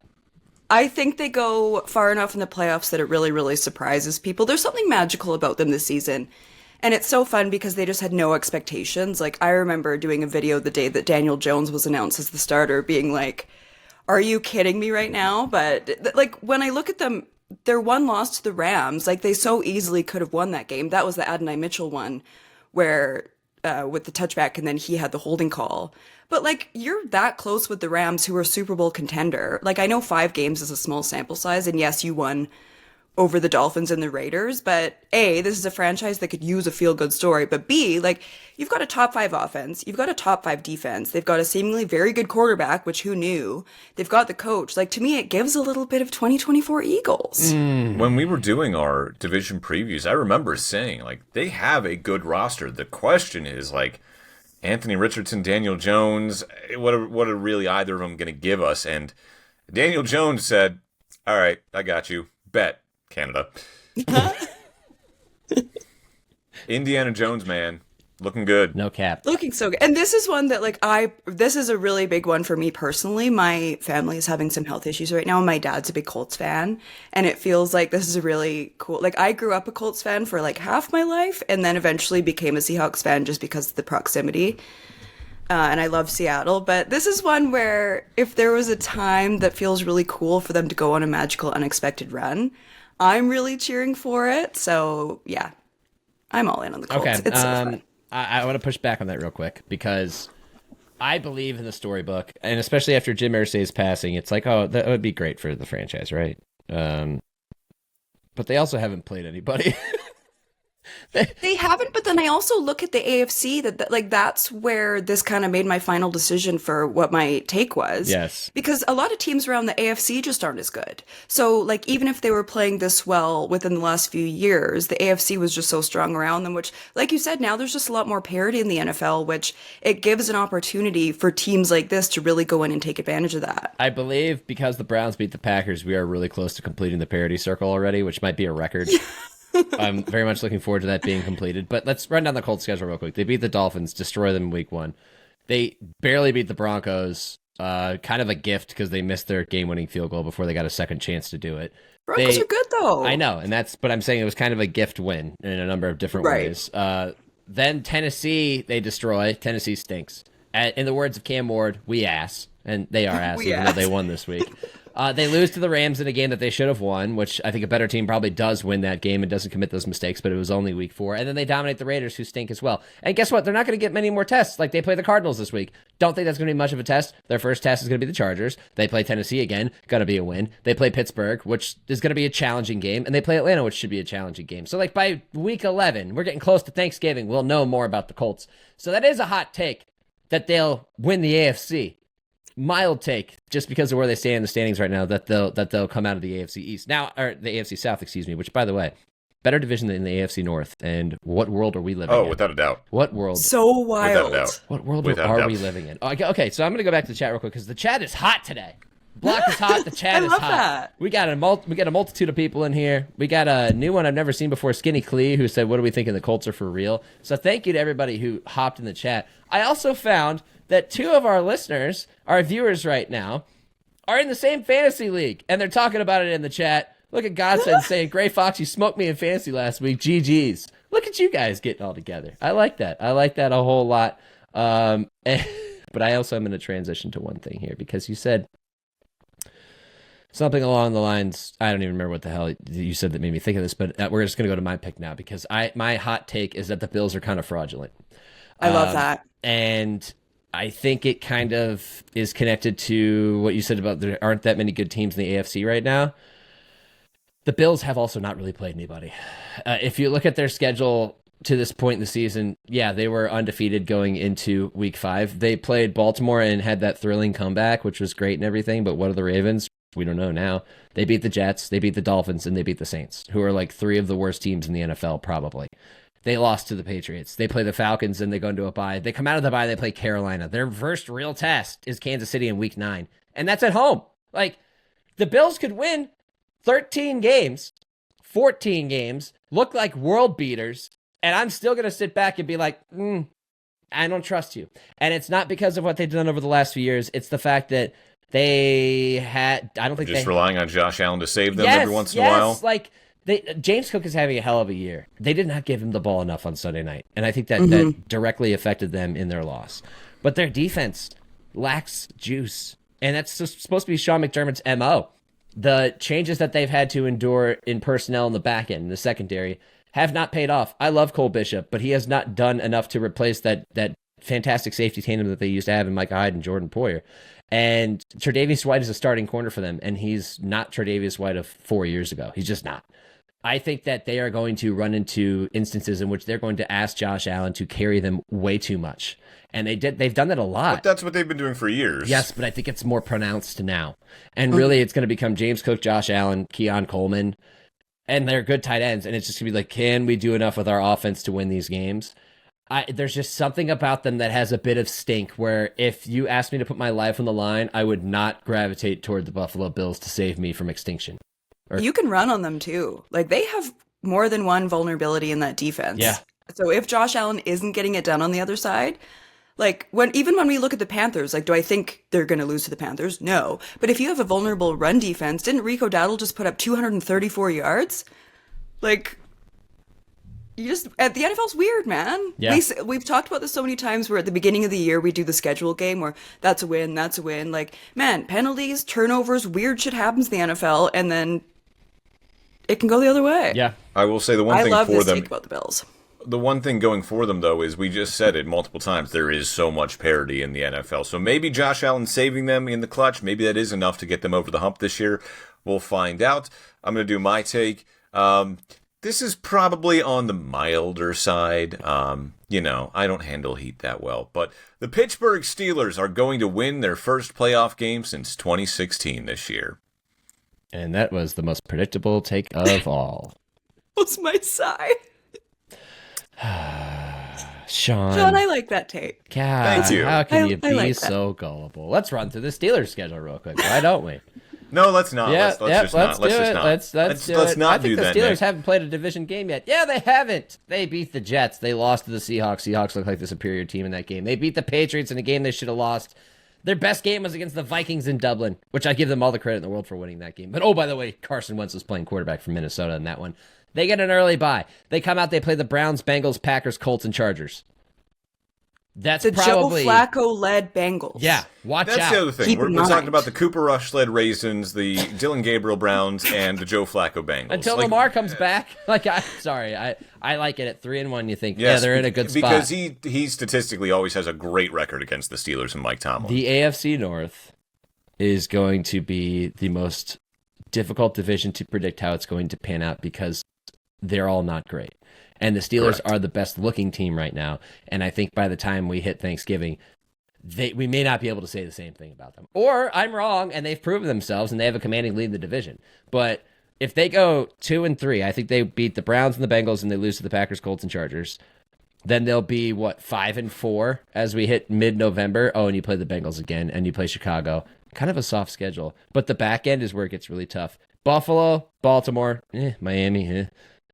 I think they go far enough in the playoffs that it really, really surprises people. There's something magical about them this season. And it's so fun because they just had no expectations. Like, I remember doing a video the day that Daniel Jones was announced as the starter, being like, are you kidding me right now? But, like, when I look at them, their one loss to the Rams, like, they so easily could have won that game. That was the Adonai Mitchell one, where, with the touchback, and then he had the holding call. But, like, you're that close with the Rams, who are a Super Bowl contender. Like, I know 5 games is a small sample size, and yes, you won over the Dolphins and the Raiders. But A, this is a franchise that could use a feel-good story. But B, like, you've got a top 5 offense. You've got a top 5 defense. They've got a seemingly very good quarterback, which who knew? They've got the coach. Like, to me, it gives a little bit of 2024 Eagles. When we were doing our division previews, I remember saying, like, they have a good roster. The question is, like, Anthony Richardson, Daniel Jones, what are really either of them going to give us? And Daniel Jones said, all right, I got you. Bet. Canada. Indiana Jones, man. Looking good. No cap. Looking so good. And this is one that, like, this is a really big one for me personally. My family is having some health issues right now. My dad's a big Colts fan. And it feels like this is a really cool, like, I grew up a Colts fan for like half my life and then eventually became a Seahawks fan just because of the proximity. And I love Seattle. But this is one where if there was a time that feels really cool for them to go on a magical, unexpected run, I'm really cheering for it. So, yeah, I'm all in on the Colts. Okay. It's so fun. I want to push back on that real quick because I believe in the storybook, and especially after Jim Irsay's passing, it's like, oh, that would be great for the franchise, right? But they also haven't played anybody. They haven't, but then I also look at the AFC that like that's where this kind of made my final decision for what my take was. Yes. Because a lot of teams around the AFC just aren't as good. So like even if they were playing this well within the last few years, the AFC was just so strong around them, which like you said, now there's just a lot more parity in the NFL, which it gives an opportunity for teams like this to really go in and take advantage of that. I believe because the Browns beat the Packers, we are really close to completing the parity circle already, which might be a record. I'm very much looking forward to that being completed. But let's run down the Colts schedule real quick. They beat the Dolphins, destroy them in week 1. They barely beat the Broncos, kind of a gift because they missed their game-winning field goal before they got a second chance to do it. Broncos are good, though. I know, but I'm saying it was kind of a gift win in a number of different ways. Then Tennessee, they destroy. Tennessee stinks. In the words of Cam Ward, we ass. And they are ass, even though they won this week. They lose to the Rams in a game that they should have won, which I think a better team probably does win that game and doesn't commit those mistakes, but it was only week 4. And then they dominate the Raiders, who stink as well. And guess what? They're not going to get many more tests. Like, they play the Cardinals this week. Don't think that's going to be much of a test. Their first test is going to be the Chargers. They play Tennessee again. Going to be a win. They play Pittsburgh, which is going to be a challenging game. And they play Atlanta, which should be a challenging game. So, like, by week 11, we're getting close to Thanksgiving. We'll know more about the Colts. So that is a hot take that they'll win the AFC. Mild take, just because of where they stand in the standings right now, that they'll come out of the AFC East now, or the AFC South, excuse me. Which, by the way, better division than the AFC North. And what world are we living in? Oh, without a doubt. What world? So wild. Without a doubt. What world Without are doubt. we living in? Okay, so I'm gonna go back to the chat real quick because the chat is hot today. Block is hot. The chat I is love hot. that. We got a multitude of people in here. We got a new one I've never seen before, Skinny Clee, who said, "What do we think the Colts are for real?" So thank you to everybody who hopped in the chat. I also found that 2 of our listeners, our viewers right now, are in the same fantasy league, and they're talking about it in the chat. Look at Godson saying, "Gray Fox, you smoked me in fantasy last week. GG's." Look at you guys getting all together. I like that. I like that a whole lot. But I also am going to transition to one thing here because you said something along the lines, I don't even remember what the hell you said that made me think of this, but we're just going to go to my pick now because my hot take is that the Bills are kind of fraudulent. I love that. And I think it kind of is connected to what you said about there aren't that many good teams in the AFC right now. The Bills have also not really played anybody. If you look at their schedule to this point in the season, yeah, they were undefeated going into week 5. They played Baltimore and had that thrilling comeback, which was great and everything, but what are the Ravens? We don't know now. They beat the Jets, they beat the Dolphins, and they beat the Saints, who are like 3 of the worst teams in the NFL, probably. They lost to the Patriots. They play the Falcons, and they go into a bye. They come out of the bye, they play Carolina. Their first real test is Kansas City in week 9, and that's at home. Like, the Bills could win 13 games, 14 games, look like world beaters, and I'm still going to sit back and be like, I don't trust you. And it's not because of what they've done over the last few years. It's the fact that they had, I don't think Just they... relying on Josh Allen to save them every once in a while. Like, James Cook is having a hell of a year. They did not give him the ball enough on Sunday night, and I think that directly affected them in their loss. But their defense lacks juice, and that's just supposed to be Sean McDermott's MO. The changes that they've had to endure in personnel in the back end, in the secondary, have not paid off. I love Cole Bishop, but he has not done enough to replace that fantastic safety tandem that they used to have in Micah Hyde and Jordan Poyer. And Tre'Davious White is a starting corner for them, and he's not Tre'Davious White of 4 years ago. He's just not. I think that they are going to run into instances in which they're going to ask Josh Allen to carry them way too much. And they've done that a lot. But that's what they've been doing for years. Yes, but I think it's more pronounced now. And really, it's going to become James Cook, Josh Allen, Keon Coleman, and they're good tight ends. And it's just going to be like, can we do enough with our offense to win these games? There's just something about them that has a bit of stink where if you asked me to put my life on the line, I would not gravitate toward the Buffalo Bills to save me from extinction. You can run on them too. Like, they have more than one vulnerability in that defense. Yeah. So if Josh Allen isn't getting it done on the other side, like even when we look at the Panthers, like, do I think they're going to lose to the Panthers? No. But if you have a vulnerable run defense, didn't Rico Dowdle just put up 234 yards? Like, the NFL's weird, man. Yeah. We've talked about this so many times where at the beginning of the year we do the schedule game where that's a win, that's a win. Like, man, penalties, turnovers, weird shit happens in the NFL, and then it can go the other way. Yeah. I will say the one I thing love for this them. take about the Bills. The one thing going for them, though, is we just said it multiple times. There is so much parity in the NFL. So maybe Josh Allen saving them in the clutch, maybe that is enough to get them over the hump this year. We'll find out. I'm going to do my take. This is probably on the milder side. I don't handle heat that well. But the Pittsburgh Steelers are going to win their first playoff game since 2016 this year. And that was the most predictable take of all. What's my side? Sean, I like that take. God, Thank you. How can I you be like that. so gullible? Let's run through the Steelers schedule real quick. Why don't we? No, let's not. Let's just not. do it. Let's do it. I think the that, Steelers Nick. haven't played a division game yet. Yeah, they haven't. They beat the Jets. They lost to the Seahawks. Seahawks look like the superior team in that game. They beat the Patriots in a game they should have lost. Their best game was against the Vikings in Dublin, which I give them all the credit in the world for winning that game. But, oh, by the way, Carson Wentz was playing quarterback for Minnesota in that one. They get an early bye. They come out, they play the Browns, Bengals, Packers, Colts, and Chargers. That's The probably... Joe Flacco-led Bengals. Yeah, watch That's out. the other thing. Keep We're in talking mind. about the Cooper Rush-led Raisins, the Dylan Gabriel Browns, and the Joe Flacco Bengals. Until Lamar comes back. I like it at 3-1. You think, Yes, they're in a good spot. Because he statistically always has a great record against the Steelers and Mike Tomlin. The AFC North is going to be the most difficult division to predict how it's going to pan out because they're all not great. And the Steelers Correct. are the best looking team right now. And I think by the time we hit Thanksgiving, we may not be able to say the same thing about them. Or I'm wrong and they've proven themselves and they have a commanding lead in the division. But if they go 2-3, I think they beat the Browns and the Bengals and they lose to the Packers, Colts, and Chargers. Then they'll be, 5-4 as we hit mid-November. Oh, and you play the Bengals again and you play Chicago. Kind of a soft schedule. But the back end is where it gets really tough. Buffalo, Baltimore, Miami,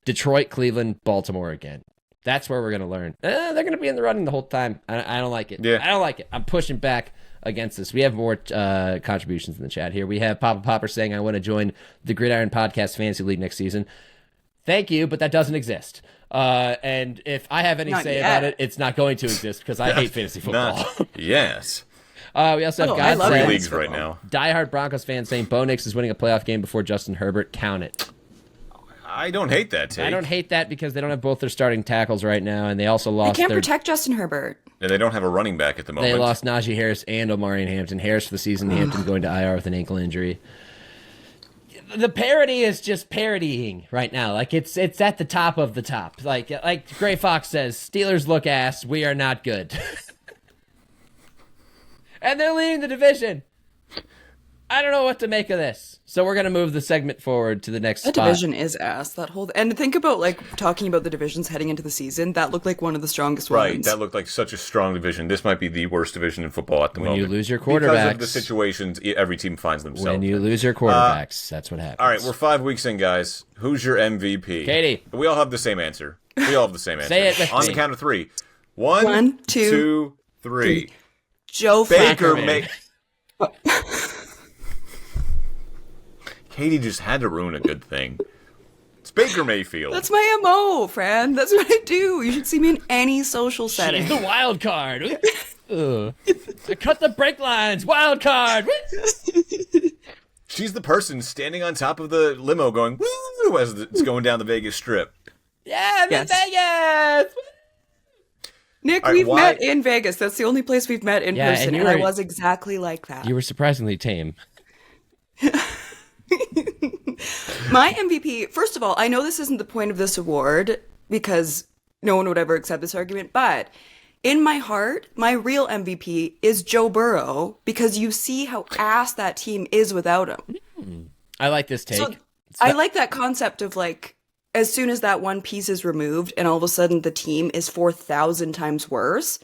Detroit, Cleveland, Baltimore again. That's where we're going to learn. They're going to be in the running the whole time. I don't like it. Yeah. I don't like it. I'm pushing back against this. We have more contributions in the chat here. We have Papa Popper saying, I want to join the Gridiron Podcast Fantasy League next season. Thank you, but that doesn't exist. And if I have any Not say yet. about it, it's not going to exist because I hate fantasy football. Yes. We also have Oh, I God love Three saying, it. leagues right now. diehard Broncos fan saying Bo Nix is winning a playoff game before Justin Herbert. Count it. I don't hate that take. I don't hate that because they don't have both their starting tackles right now, and they also They lost can't their. protect Justin Herbert. And they don't have a running back at the moment. They lost Najee Harris and Omarion Hampton. Harris for the season, Hampton going to IR with an ankle injury. The parody is just parodying right now. Like it's at the top of the top. Like Gray Fox says, Steelers look ass. We are not good. And they're leading the division. I don't know what to make of this. So we're going to move the segment forward to the next That spot. division is ass. And think about talking about the divisions heading into the season. That looked like one of the strongest Right, ones. that looked like such a strong division. This might be the worst division in football at the When moment. you lose your Because quarterbacks. of the situations every team finds themselves When you in. lose your quarterbacks, that's what happens. All right, we're 5 weeks in, guys. Who's your MVP? Katie. We all have the same answer. We all have the same answer. Say it with On me. the count of 3. One, two, 2, 3. Joe Baker Flacco. May. Katie just had to ruin a good thing. It's Baker Mayfield. That's my MO, friend. That's what I do. You should see me in any social setting. She's the wild card. Ugh. Cut the brake lines. Wild card. She's the person standing on top of the limo going, woo, as it's going down the Vegas Strip. Yeah, I'm Yes. in Vegas. Nick, All right, we've why- met in Vegas. That's the only place we've met in Yeah, person, and and I you were- was exactly like that. You were surprisingly tame. My MVP, first of all, I know this isn't the point of this award because no one would ever accept this argument, but in my heart, my real MVP is Joe Burrow because you see how ass that team is without him. I like this take. So I like that concept of like, as soon as that one piece is removed and all of a sudden the team is 4,000 times worse,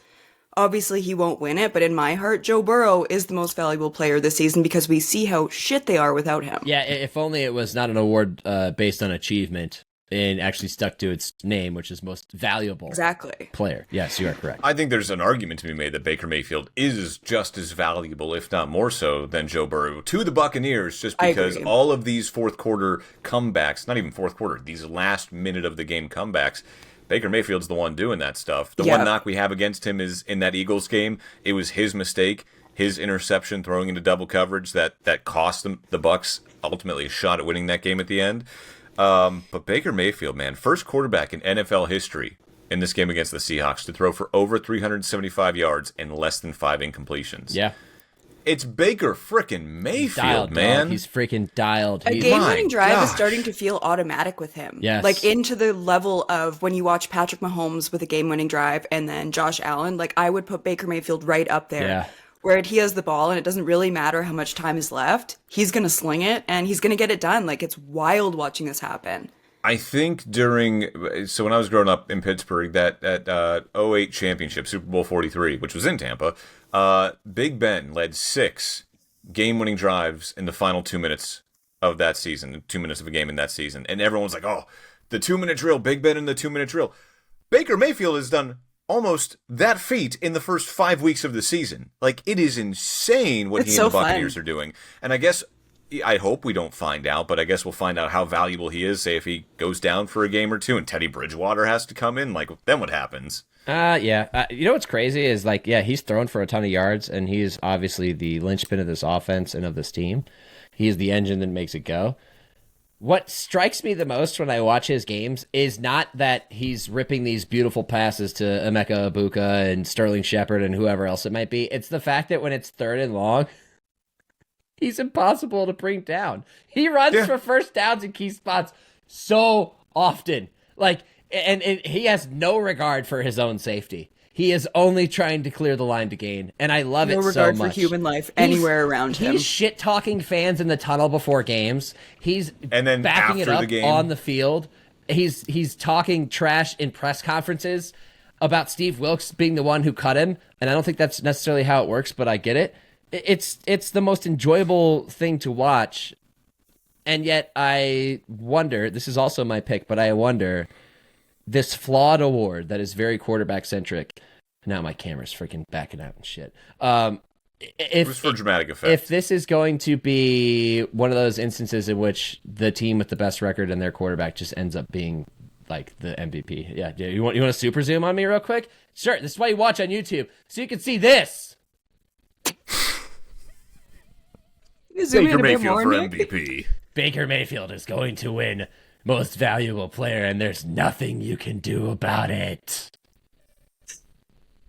obviously he won't win it. But in my heart, Joe Burrow is the most valuable player this season because we see how shit they are without him. Yeah, if only it was not an award based on achievement and actually stuck to its name, which is most valuable Exactly. player. Yes, you are correct. I think there's an argument to be made that Baker Mayfield is just as valuable, if not more so, than Joe Burrow to the Buccaneers, just I because agree. all of these fourth quarter comebacks, not even fourth quarter, these last minute of the game comebacks, Baker Mayfield's the one doing that stuff. The Yeah. one knock we have against him is in that Eagles game. It was his mistake, his interception throwing into double coverage that cost them, the Bucs ultimately a shot at winning that game at the end. But Baker Mayfield, man, first quarterback in NFL history in this game against the Seahawks to throw for over 375 yards and less than 5 incompletions. Yeah. It's Baker frickin' Mayfield, Dialed, man. dog. He's freaking dialed. A He's- game-winning My drive is gosh. starting to feel automatic with him. Yes. Like into the level of when you watch Patrick Mahomes with a game-winning drive and then Josh Allen, like I would put Baker Mayfield right up there. Yeah. Where he has the ball and it doesn't really matter how much time is left. He's going to sling it and he's going to get it done. Like it's wild watching this happen. I think so when I was growing up in Pittsburgh, that 08 championship, Super Bowl 43, which was in Tampa, Big Ben led 6 game-winning drives in the final 2 minutes of that season, 2 minutes of a game in that season. And everyone's like, oh, the 2-minute drill, Big Ben in the 2-minute drill. Baker Mayfield has done almost that feat in the first 5 weeks of the season. Like, it is insane what It's he so and the Buccaneers fun. are doing. And I hope we don't find out, but I guess we'll find out how valuable he is, say, if he goes down for a game or two and Teddy Bridgewater has to come in. Like, then what happens? Yeah. You know what's crazy is like, yeah, he's thrown for a ton of yards, and he's obviously the linchpin of this offense and of this team. He is the engine that makes it go. What strikes me the most when I watch his games is not that he's ripping these beautiful passes to Emeka Ibuka and Sterling Shepard and whoever else it might be. It's the fact that when it's 3rd and long, he's impossible to bring down. He runs for first downs in key spots so often. Like, and he has no regard for his own safety. He is only trying to clear the line to gain, and I love No it so regard much. for human life anywhere around him. He's shit-talking fans in the tunnel before games. He's And then backing it after up the game. on the field. He's talking trash in press conferences about Steve Wilkes being the one who cut him, and I don't think that's necessarily how it works, but I get it. It's the most enjoyable thing to watch, and yet I wonder, this is also my pick, but I wonder, this flawed award that is very quarterback-centric. Now my camera's freaking backing out and shit. It was for dramatic effect. If this is going to be one of those instances in which the team with the best record and their quarterback just ends up being like the MVP. Yeah. You want to super zoom on me real quick? Sure. This is why you watch on YouTube, so you can see this. Zoom in Baker a bit Mayfield more, for Nick. MVP. Baker Mayfield is going to win most valuable player, and there's nothing you can do about it.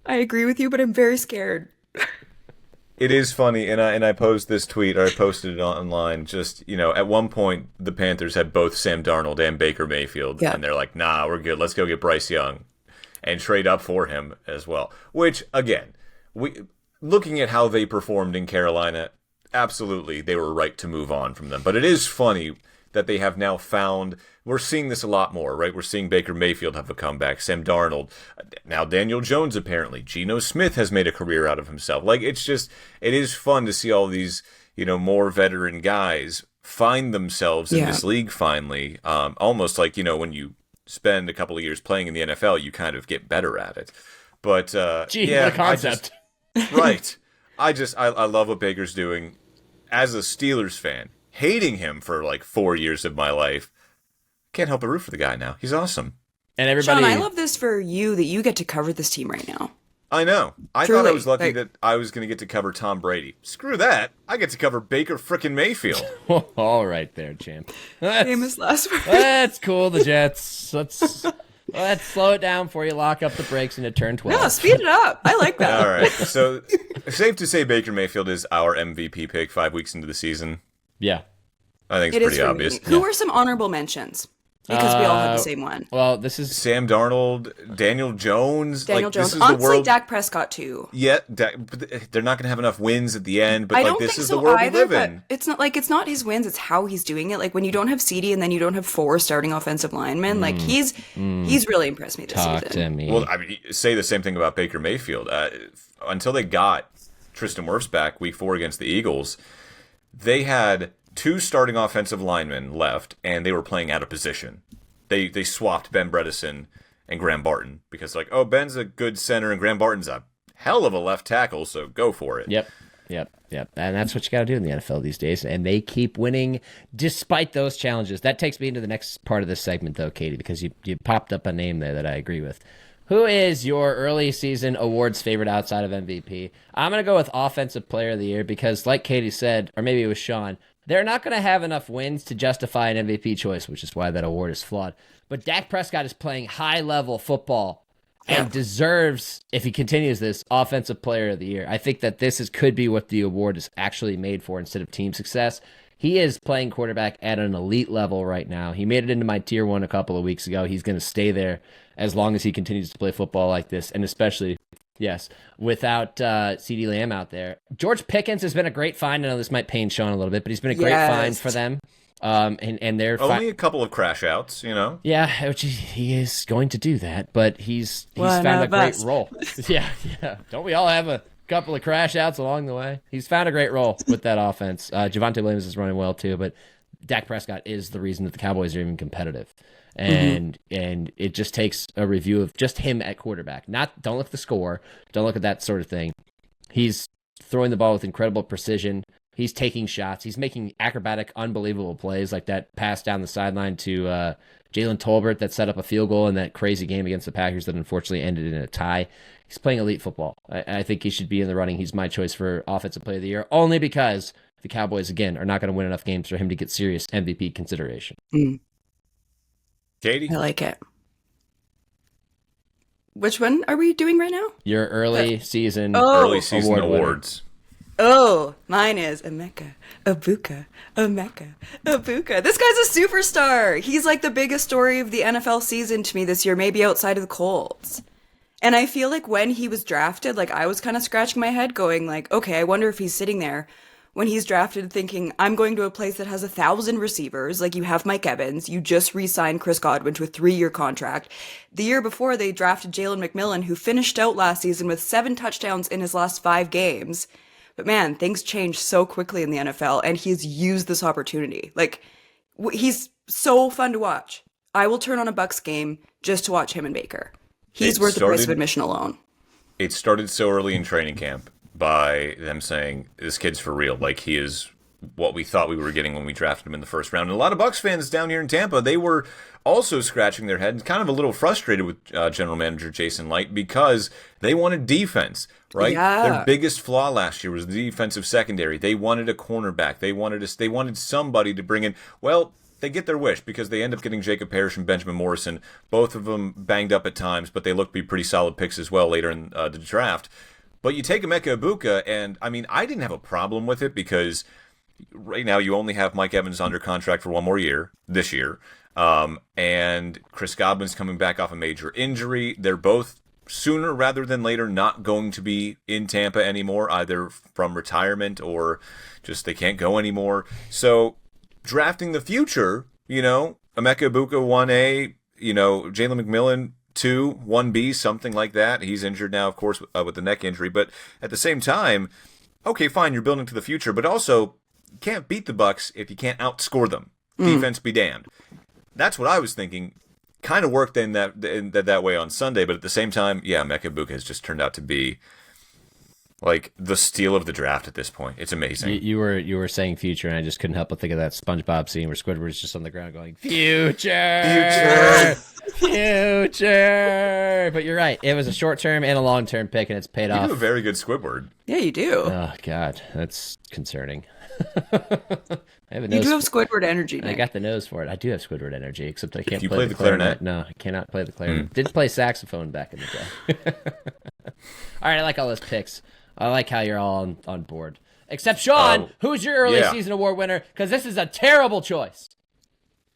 I agree with you, but I'm very scared. It is funny, and I posed this tweet, or I posted it online. Just, at one point, the Panthers had both Sam Darnold and Baker Mayfield, Yeah. and they're like, nah, we're good. Let's go get Bryce Young and trade up for him as well. Which, again, looking at how they performed in Carolina, absolutely, they were right to move on from them. But it is funny that they have now found, we're seeing this a lot more, right? We're seeing Baker Mayfield have a comeback, Sam Darnold, now Daniel Jones apparently, Geno Smith has made a career out of himself. Like, it is fun to see all these, more veteran guys find themselves in this league finally. Almost like, when you spend a couple of years playing in the NFL, you kind of get better at it. But, Gee, yeah, what a concept. Right. I love what Baker's doing. As a Steelers fan, hating him for like 4 years of my life, can't help but root for the guy now. He's awesome. And everybody, Sean, I love this for you that you get to cover this team right now. I know. I Truly, thought I was lucky like- that I was going to get to cover Tom Brady. Screw that. I get to cover Baker frickin' Mayfield. all right there, champ. That's, Famous last word. that's cool. The Jets. Let's Well, let's slow it down before you lock up the brakes into turn 12. No, speed it up. I like that. All right. So, safe to say Baker Mayfield is our MVP pick 5 weeks into the season. Yeah. I think It it's is pretty for obvious. me. Who are some honorable mentions? Because we all have the same one. Well, this is Sam Darnold, Daniel Jones. Daniel like, Jones. This is Honestly, the world. Dak Prescott too. Yeah, but they're not going to have enough wins at the end. But I like, don't this think is so the world either, we live in. but it's not his wins, it's how he's doing it. Like when you don't have CD and then you don't have 4 starting offensive linemen, like he's really impressed me this talk season. to me. Well, I mean, say the same thing about Baker Mayfield. Until they got Tristan Wirfs back week 4 against the Eagles, they had 2 starting offensive linemen left, and they were playing out of position. They swapped Ben Bredesen and Graham Barton because, like, oh, Ben's a good center and Graham Barton's a hell of a left tackle, so go for it. Yep. And that's what you got to do in the NFL these days. And they keep winning despite those challenges. That takes me into the next part of this segment, though, Katie, because you popped up a name there that I agree with. Who is your early season awards favorite outside of MVP? I'm going to go with Offensive Player of the Year because, like Katie said, or maybe it was Sean, they're not going to have enough wins to justify an MVP choice, which is why that award is flawed. But Dak Prescott is playing high-level football and deserves, if he continues this, Offensive Player of the Year. I think that could be what the award is actually made for instead of team success. He is playing quarterback at an elite level right now. He made it into my tier 1 a couple of weeks ago. He's going to stay there as long as he continues to play football like this, and especially, yes, without CeeDee Lamb out there. George Pickens has been a great find. I know this might pain Sean a little bit, but he's been a great find for them. And they're only a couple of crash outs, you know. Yeah, which he is going to do that, but he's One found a of great us. role. Yeah. Don't we all have a couple of crash outs along the way? He's found a great role with that offense. Javonte Williams is running well too, but Dak Prescott is the reason that the Cowboys are even competitive. And it just takes a review of just him at quarterback. Don't look at the score, don't look at that sort of thing. He's throwing the ball with incredible precision. He's taking shots. He's making acrobatic, unbelievable plays like that pass down the sideline to Jalen Tolbert that set up a field goal in that crazy game against the Packers that unfortunately ended in a tie. He's playing elite football. I think he should be in the running. He's my choice for Offensive Player of the Year, only because the Cowboys, again, are not going to win enough games for him to get serious MVP consideration. Katie? I like it. Which one are we doing right now? Your early season Early season award winner. awards. Oh, mine is Emeka Egbuka. Emeka Egbuka. This guy's a superstar. He's like the biggest story of the NFL season to me this year, maybe outside of the Colts. And I feel like when he was drafted, like I was kind of scratching my head going like, okay, I wonder if he's sitting there when he's drafted thinking, I'm going to a place that has 1,000 receivers. Like you have Mike Evans. You just re-signed Chris Godwin to a 3-year contract. The year before they drafted Jalen McMillan, who finished out last season with 7 touchdowns in his last 5 games. But man, things change so quickly in the NFL, and he's used this opportunity. Like, he's so fun to watch. I will turn on a Bucs game just to watch him and Baker. He's worth the price of admission alone. It started so early in training camp by them saying, this kid's for real. Like, he is what we thought we were getting when we drafted him in the first round. And a lot of Bucs fans down here in Tampa, they were also scratching their head and kind of a little frustrated with general manager Jason Light because they wanted defense, right? Yeah. Their biggest flaw last year was the defensive secondary. They wanted a cornerback. They wanted somebody to bring in. Well, they get their wish because they end up getting Jacob Parrish and Benjamin Morrison, both of them banged up at times, but they look to be pretty solid picks as well later in the draft. But you take Emeka Egbuka, and I mean, I didn't have a problem with it because right now you only have Mike Evans under contract for 1 more year this year. And Chris Godwin's coming back off a major injury. They're both sooner rather than later not going to be in Tampa anymore, either from retirement or just they can't go anymore. So drafting the future, you know, Emeka Egbuka 1A, you know, Jalen McMillan 2, 1B, something like that. He's injured now, of course, with the neck injury. But at the same time, okay, fine, you're building to the future, but also you can't beat the Bucs if you can't outscore them. Defense be damned. That's what I was thinking. Kind of worked in that way on Sunday, but at the same time, yeah, Emeka Egbuka has just turned out to be like the steal of the draft at this point. It's amazing. You were saying future, and I just couldn't help but think of that SpongeBob scene where Squidward's just on the ground going, future. But you're right. It was a short-term and a long-term pick, and it's paid You off. do a very good Squidward. Yeah, you do. Oh, God. That's concerning. I have a nose. You do have Squidward energy, I Nick. got the nose for it. I do have Squidward energy, except I can't you play play the the clarinet? No, I cannot play the clarinet. Did play saxophone back in the day. All right, I like all those picks. I like how you're all on board. Except Sean, who's your early season award winner? Because this is a terrible choice.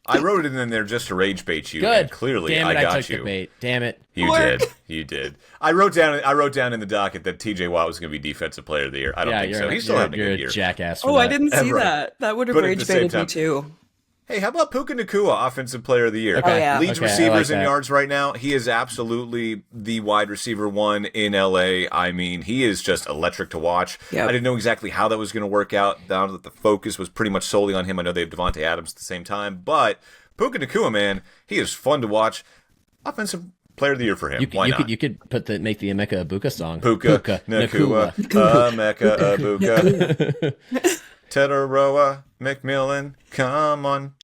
I wrote it in there just to rage bait you. Good. And clearly, Damn it, I got took you. the bait. Damn it. You did. I wrote down in the docket that T.J. Watt was going to be Defensive Player of the Year. I don't think so. He's still having a good year. You're a jackass for Oh, that. I didn't see Right. that. That would have But at the rage same baited me time- too. Hey, how about Puka Nacua, Offensive Player of the Year? Okay. Oh, yeah. Leads Okay, I receivers like in that. yards right now. He is absolutely the wide receiver one in LA. I mean, he is just electric to watch. Yep. I didn't know exactly how that was going to work out, now that the focus was pretty much solely on him. I know they have Devontae Adams at the same time, but Puka Nacua, man, he is fun to watch. Offensive Player of the Year for him. Why not? You could make the Emeka Ibuka song. Puka Nacua, Mecca Abuka, Tetaroa, McMillan, come on.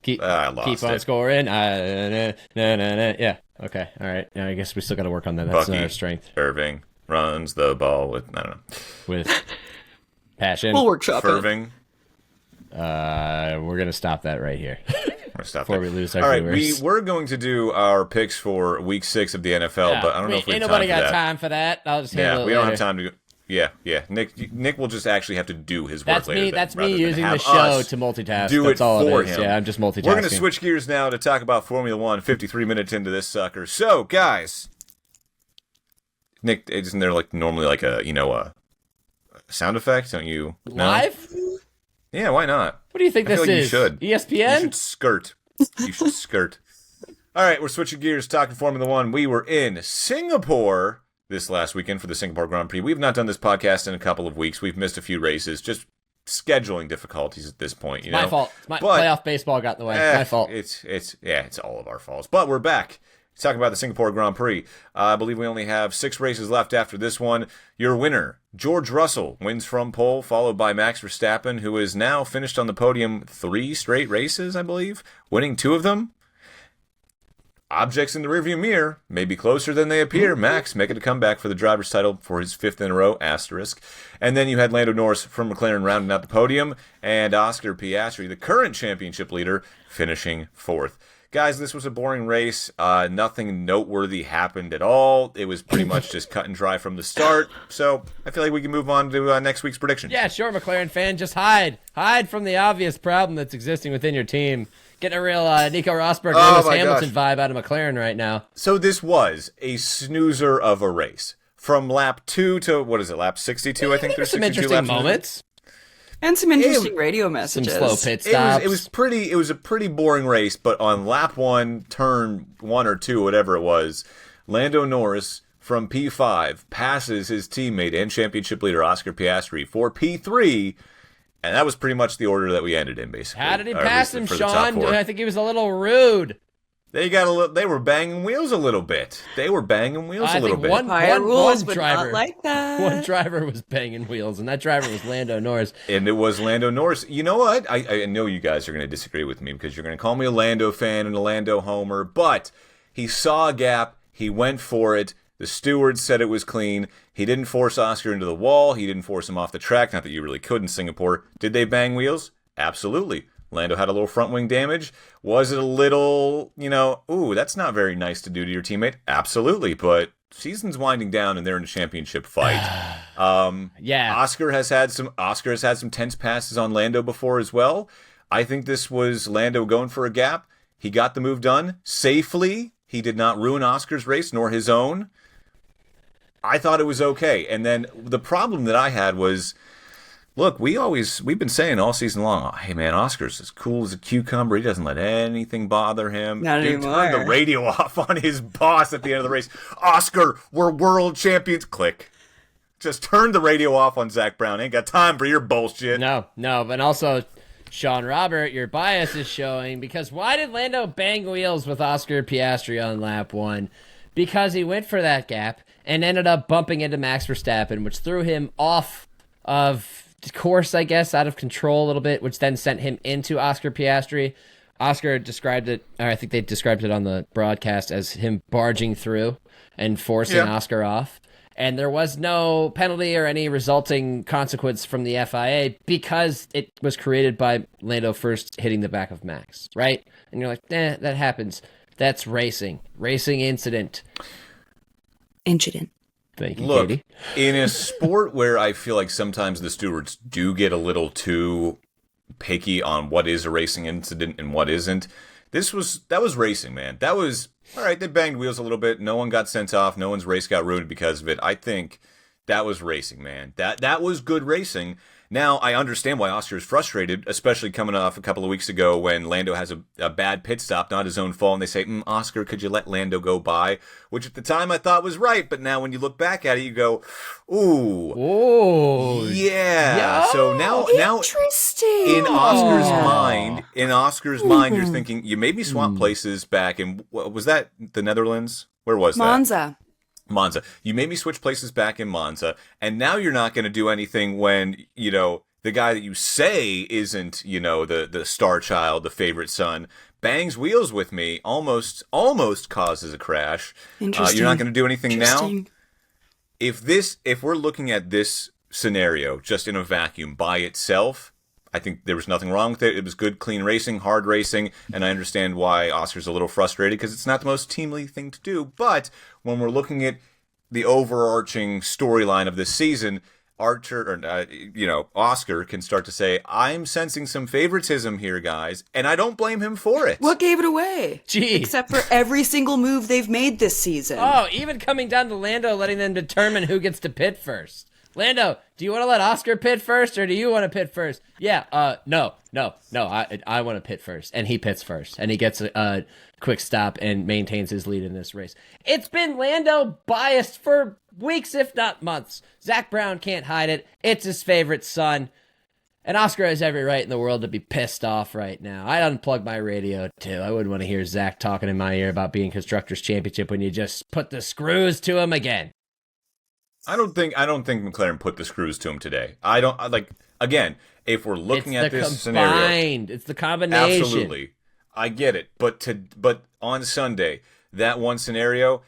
I lost keep on it. scoring. Yeah. Okay. All right. Now I guess we still got to work on that. That's Bucky our strength Irving runs the ball with, I don't know. with passion. We'll workshop it. Irving. We're gonna stop that right here. Before we lose our All right, viewers. we're going to do our picks for Week 6 of the NFL, but I don't know if we ain't have nobody time for got that. time for that. I'll just handle Yeah, it we don't later. have time to. Yeah. Nick will just actually have to do his work That's later. me. then, That's rather me than using the have show us to multitask. do That's it all for it is. him. Yeah, I'm just multitasking. We're going to switch gears now to talk about Formula One. 53 minutes into this sucker. So, guys, Nick, isn't there normally a sound effect? Don't you? No? Live? Yeah, why not? What do you think I feel this like you is? should. ESPN? You should skirt. You should skirt. All right, we're switching gears, talking Formula One. We were in Singapore this last weekend for the Singapore Grand Prix. We've not done this podcast in a couple of weeks. We've missed a few races, just scheduling difficulties at this point. My fault. Playoff baseball got in the way. My fault. It's all of our faults. But we're back. Let's talk about the Singapore Grand Prix. I believe we only have 6 races left after this one. Your winner, George Russell, wins from pole, followed by Max Verstappen, who is now finished on the podium 3 straight races, I believe, winning 2 of them. Objects in the rearview mirror may be closer than they appear. Max making a comeback for the driver's title for his 5th in a row, asterisk. And then you had Lando Norris from McLaren rounding out the podium, and Oscar Piastri, the current championship leader, finishing 4th. Guys, this was a boring race. Nothing noteworthy happened at all. It was pretty much just cut and dry from the start. So I feel like we can move on to next week's predictions. Yeah, sure, McLaren fan. Just hide. Hide from the obvious problem that's existing within your team. Getting a real Nico Rosberg, Lewis Hamilton vibe out of McLaren right now. So this was a snoozer of a race. From lap 2 to, lap 62, I think there's some 62 interesting laps. moments. And some interesting radio messages. Some slow pit stops. It was a pretty boring race, but on lap 1, turn 1 or 2, whatever it was, Lando Norris from P5 passes his teammate and championship leader Oscar Piastri for P3, and that was pretty much the order that we ended in, basically. How did he Or at pass least him, for the top Sean? 4. I think he was a little rude. They were banging wheels a little bit. I Little think bit. Fire rules, but driver, not like that. One driver was banging wheels, and that driver was Lando Norris. And it was Lando Norris. You know what? I know you guys are going to disagree with me because you're going to call me a Lando fan and a Lando homer, but he saw a gap. He went for it. The stewards said it was clean. He didn't force Oscar into the wall. He didn't force him off the track. Not that you really could in Singapore. Did they bang wheels? Absolutely. Lando had a little front wing damage. Was it a little, that's not very nice to do to your teammate? Absolutely. But season's winding down and they're in a championship fight. Yeah. Oscar has had some tense passes on Lando before as well. I think this was Lando going for a gap. He got the move done safely. He did not ruin Oscar's race nor his own. I thought it was okay. And then the problem that I had was, look, we've been saying all season long, oh, hey man, Oscar's as cool as a cucumber. He doesn't let anything bother him. Not Dude, anymore. turn the radio off on his boss at the end of the race. Oscar, we're world champions. Click. Just turn the radio off on Zach Brown. Ain't got time for your bullshit. No, but also, Sean Robert, your bias is showing, because why did Lando bang wheels with Oscar Piastri on lap 1? Because he went for that gap, and ended up bumping into Max Verstappen, which threw him off of course, I guess, out of control a little bit, which then sent him into Oscar Piastri. Oscar described it, or I think they described it on the broadcast as him barging through and forcing Oscar off. And there was no penalty or any resulting consequence from the FIA because it was created by Lando first hitting the back of Max, right? And you're like, that happens. That's racing. Racing incident. Incident. Thank you, Look, Katie. in a sport where I feel like sometimes the stewards do get a little too picky on what is a racing incident and what isn't, that was racing, man. That was all right. They banged wheels a little bit. No one got sent off. No one's race got ruined because of it. I think that was racing, man. That was good racing. Now, I understand why Oscar is frustrated, especially coming off a couple of weeks ago when Lando has a bad pit stop, not his own fault, and they say, Oscar, could you let Lando go by? Which at the time I thought was right, but now when you look back at it, you go, ooh, yeah. So now Interesting. in Oscar's mind, you're thinking, you made me swap places back in, was that the Netherlands? Where was that? Monza. You made me switch places back in Monza, and now you're not going to do anything when, the guy that you say isn't, the star child, the favorite son, bangs wheels with me, almost causes a crash. Interesting. You're not going to do anything now? If we're looking at this scenario just in a vacuum by itself, I think there was nothing wrong with it. It was good, clean racing, hard racing, and I understand why Oscar's a little frustrated because it's not the most teamly thing to do. But when we're looking at the overarching storyline of this season, Oscar can start to say, I'm sensing some favoritism here, guys, and I don't blame him for it. What gave it away? Gee. Except for every single move they've made this season. Oh, even coming down to Lando, letting them determine who gets to pit first. Lando, do you want to let Oscar pit first, or do you want to pit first? Yeah, no, I want to pit first, and he pits first, and he gets a quick stop and maintains his lead in this race. It's been Lando biased for weeks, if not months. Zach Brown can't hide it. It's his favorite son, and Oscar has every right in the world to be pissed off right now. I'd unplug my radio, too. I wouldn't want to hear Zach talking in my ear about being Constructors' Championship when you just put the screws to him again. I don't think McLaren put the screws to him today. Again, if we're looking at this scenario, it's the combination. Absolutely. I get it. But on Sunday, that one scenario,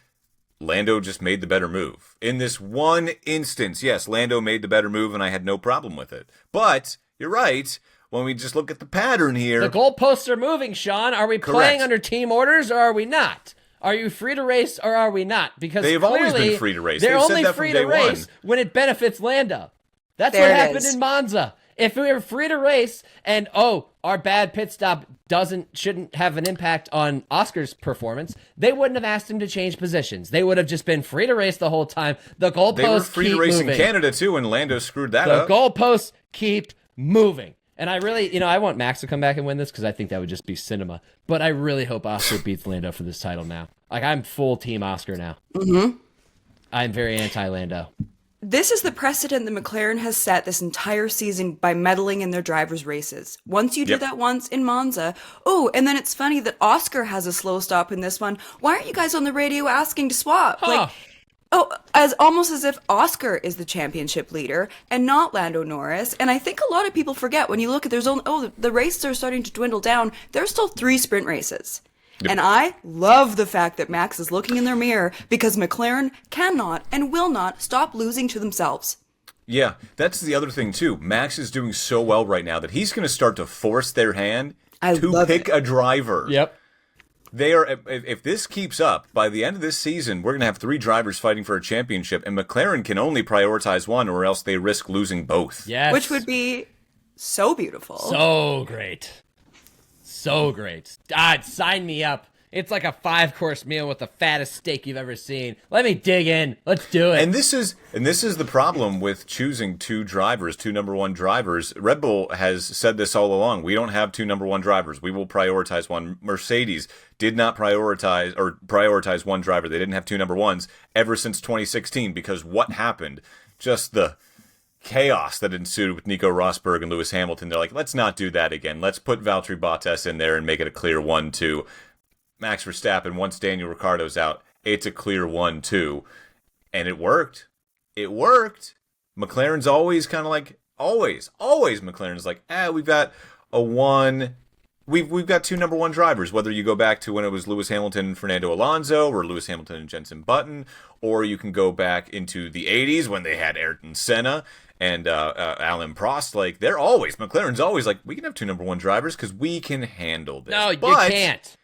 Lando just made the better move. In this one instance, yes, Lando made the better move and I had no problem with it. But you're right. When we just look at the pattern here, the goalposts are moving, Sean. Are we playing under team orders or are we not? Are you free to race or are we not? Because they've always been free to race. They're They've only said that free from to day race one. when it benefits Lando. That's There what it happened is. in Monza. If we were free to race and our bad pit stop shouldn't have an impact on Oscar's performance, they wouldn't have asked him to change positions. They would have just been free to race the whole time. The goalposts they were free to race moving. in Canada too, and Lando screwed that The up. goalposts keep moving. And I really, I want Max to come back and win this because I think that would just be cinema. But I really hope Oscar beats Lando for this title now. I'm full team Oscar now. Mm-hmm. I'm very anti-Lando. This is the precedent that McLaren has set this entire season by meddling in their drivers' races. Once you do that once in Monza, and then it's funny that Oscar has a slow stop in this one. Why aren't you guys on the radio asking to swap? Huh. Almost as if Oscar is the championship leader and not Lando Norris. And I think a lot of people forget when you look at the races are starting to dwindle down. There's still 3 sprint races. Yep. And I love the fact that Max is looking in their mirror because McLaren cannot and will not stop losing to themselves. Yeah, that's the other thing too. Max is doing so well right now that he's going to start to force their hand to pick a driver. Yep. They are. If this keeps up, by the end of this season, we're going to have 3 drivers fighting for a championship, and McLaren can only prioritize one, or else they risk losing both. Yes. Which would be so beautiful. So great. So great. Sign me up. It's like a 5-course meal with the fattest steak you've ever seen. Let me dig in. Let's do it. And this is the problem with choosing 2 drivers, 2 number 1 drivers. Red Bull has said this all along. We don't have 2 number 1 drivers. We will prioritize one. Mercedes did not prioritize one driver. They didn't have 2 number 1s ever since 2016 because what happened? Just the chaos that ensued with Nico Rosberg and Lewis Hamilton. They're like, let's not do that again. Let's put Valtteri Bottas in there and make it a clear 1-2. Max Verstappen, once Daniel Ricciardo's out, it's a clear 1-2. And it worked. It worked. McLaren's always kind of like, always McLaren's like, we've got a one. We've got two number one drivers, whether you go back to when it was Lewis Hamilton and Fernando Alonso, or Lewis Hamilton and Jenson Button, or you can go back into the 80s when they had Ayrton Senna and Alain Prost. Like, McLaren's always like, we can have two number one drivers because we can handle this. No, you can't.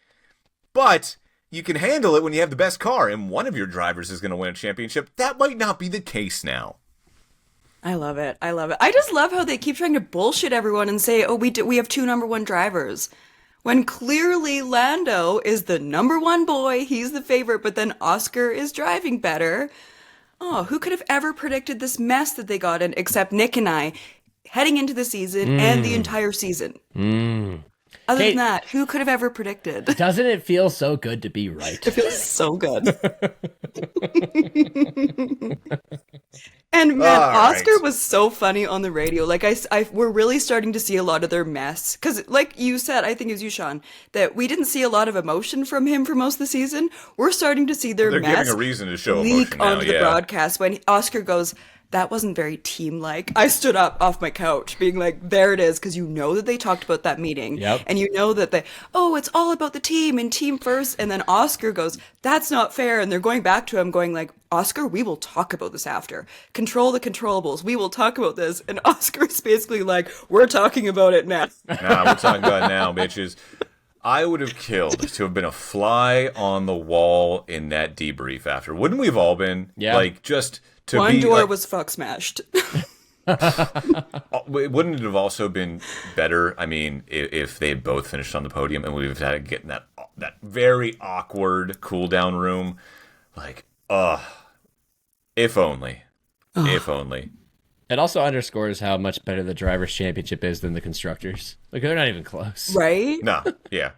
But you can handle it when you have the best car, and one of your drivers is going to win a championship. That might not be the case now. I love it. I just love how they keep trying to bullshit everyone and say, we have two number one drivers. When clearly Lando is the number one boy, he's the favorite, but then Oscar is driving better. Oh, who could have ever predicted this mess that they got in, except Nick and I, heading into the season and the entire season? Other than that, who could have ever predicted? Doesn't it feel so good to be right? It feels so good. And man, Oscar was so funny on the radio. Like we're really starting to see a lot of their mess. Because like you said, I think it was you, Sean, that we didn't see a lot of emotion from him for most of the season. We're starting to see their They're mess giving a reason to show leak emotion now, onto the broadcast when Oscar goes, that wasn't very team-like. I stood up off my couch being like, there it is, because you know that they talked about that meeting. Yep. And you know that it's all about the team and team first. And then Oscar goes, that's not fair. And they're going back to him going like, Oscar, we will talk about this after. Control the controllables. We will talk about this. And Oscar's basically like, we're talking about it now. Nah, we're talking about it now, bitches. I would have killed to have been a fly on the wall in that debrief after. Wouldn't we have all been? Yeah. Like, just to One be... door like, was fuck smashed. wouldn't it have also been better, I mean, if they had both finished on the podium and we would have had to get in that very awkward cool-down room? Like, if only. If only. It also underscores how much better the Drivers' Championship is than the Constructors. Like, they're not even close. Right? No, yeah.